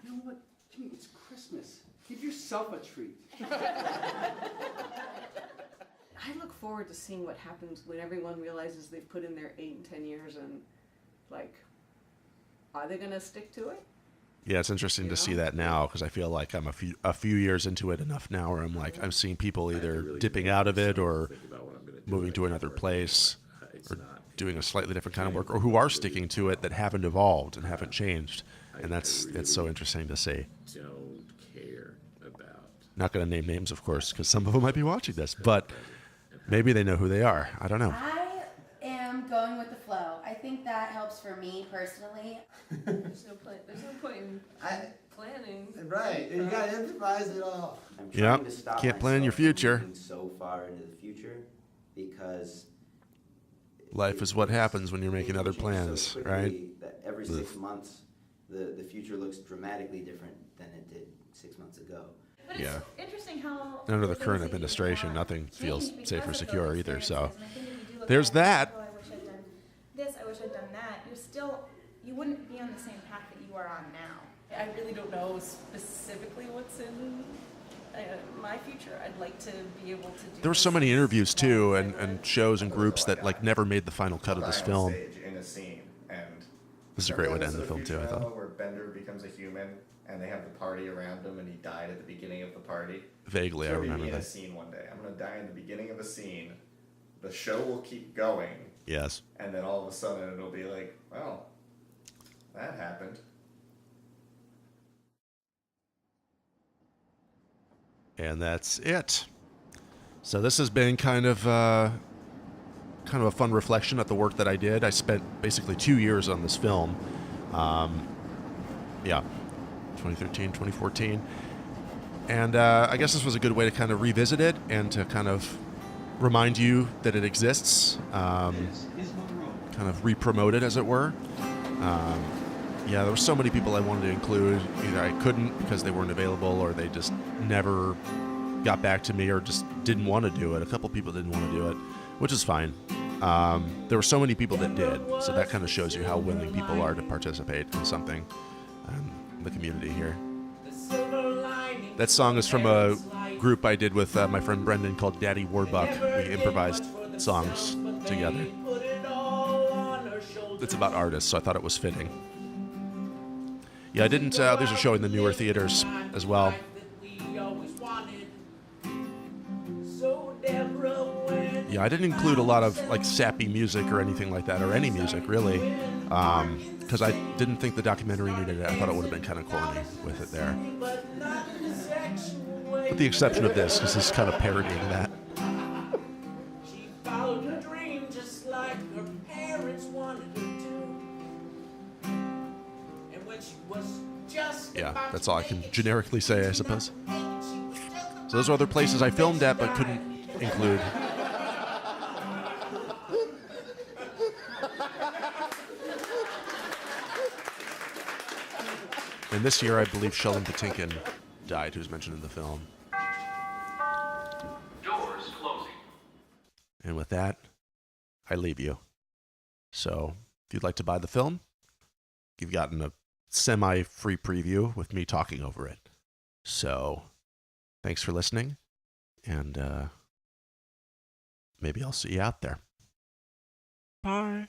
You know what? Jimmy, it's Christmas. Give yourself a treat. I look forward to seeing what happens when everyone realizes they've put in their 8 and 10 years and, like, are they gonna stick to it? Yeah, it's interesting to see that now because I feel like I'm a few years into it enough now where I'm like I'm seeing people either dipping out of it or moving to another place or doing a slightly different kind of work or who are sticking to it that haven't evolved and haven't changed, and it's so interesting to see. Don't care about. Not going to name names, of course, because some of them might be watching this, but maybe they know who they are. I don't know. I am going with the flow. I think that helps for me personally. There's no point in planning. Right, you gotta improvise it all. I'm trying to stop can't plan your future. From moving so far into the future because life is what happens when you're making other plans, right? That every 6 months, the future looks dramatically different than it did 6 months ago. But it's interesting how under the current administration, nothing feels safe or secure either. So there's that. I wish I'd done this. I wish I'd done that. You wouldn't be on the same path that you are on now. I really don't know specifically what's in my future. I'd like to be able to do. There were so many interviews too, and shows and groups that like never made the final cut of this film. In a scene, and this is a great way to end the film too, I thought. Where Bender becomes a human, and they have the party around him, and he died at the beginning of the party. Vaguely, I remember in that. a scene one day. I'm gonna die in the beginning of a scene. The show will keep going. Yes. And then all of a sudden it'll be like, well, that happened. And that's it. So this has been kind of a fun reflection at the work that I did. I spent basically 2 years on this film. 2013, 2014. And I guess this was a good way to kind of revisit it and to kind of remind you that it exists, kind of re-promote it, as it were. There were so many people I wanted to include. Either I couldn't because they weren't available, or they just never got back to me, or just didn't want to do it. A couple people didn't want to do it, which is fine. There were so many people that did, so that kind of shows you how willing people are to participate in something in the community here. That song is from a group I did with my friend Brendan called Daddy Warbuck. We improvised songs together. It's about artists, so I thought it was fitting. Yeah, I didn't. There's a show in the newer theaters as well. Yeah, I didn't include a lot of like sappy music or anything like that, or any music really, because I didn't think the documentary needed it. I thought it would have been kind of corny with it there. With the exception of this, because it's kind of parodying that. She followed her dream just like her parents wanted her to. And when she was just Yeah, that's all I can generically say, I suppose. So those are other places I filmed at but couldn't include. And this year, I believe Sheldon Patinkin died, who's mentioned in the film. Doors closing. And with that, I leave you. So, if you'd like to buy the film, you've gotten a semi-free preview with me talking over it. So, thanks for listening, and maybe I'll see you out there. Bye.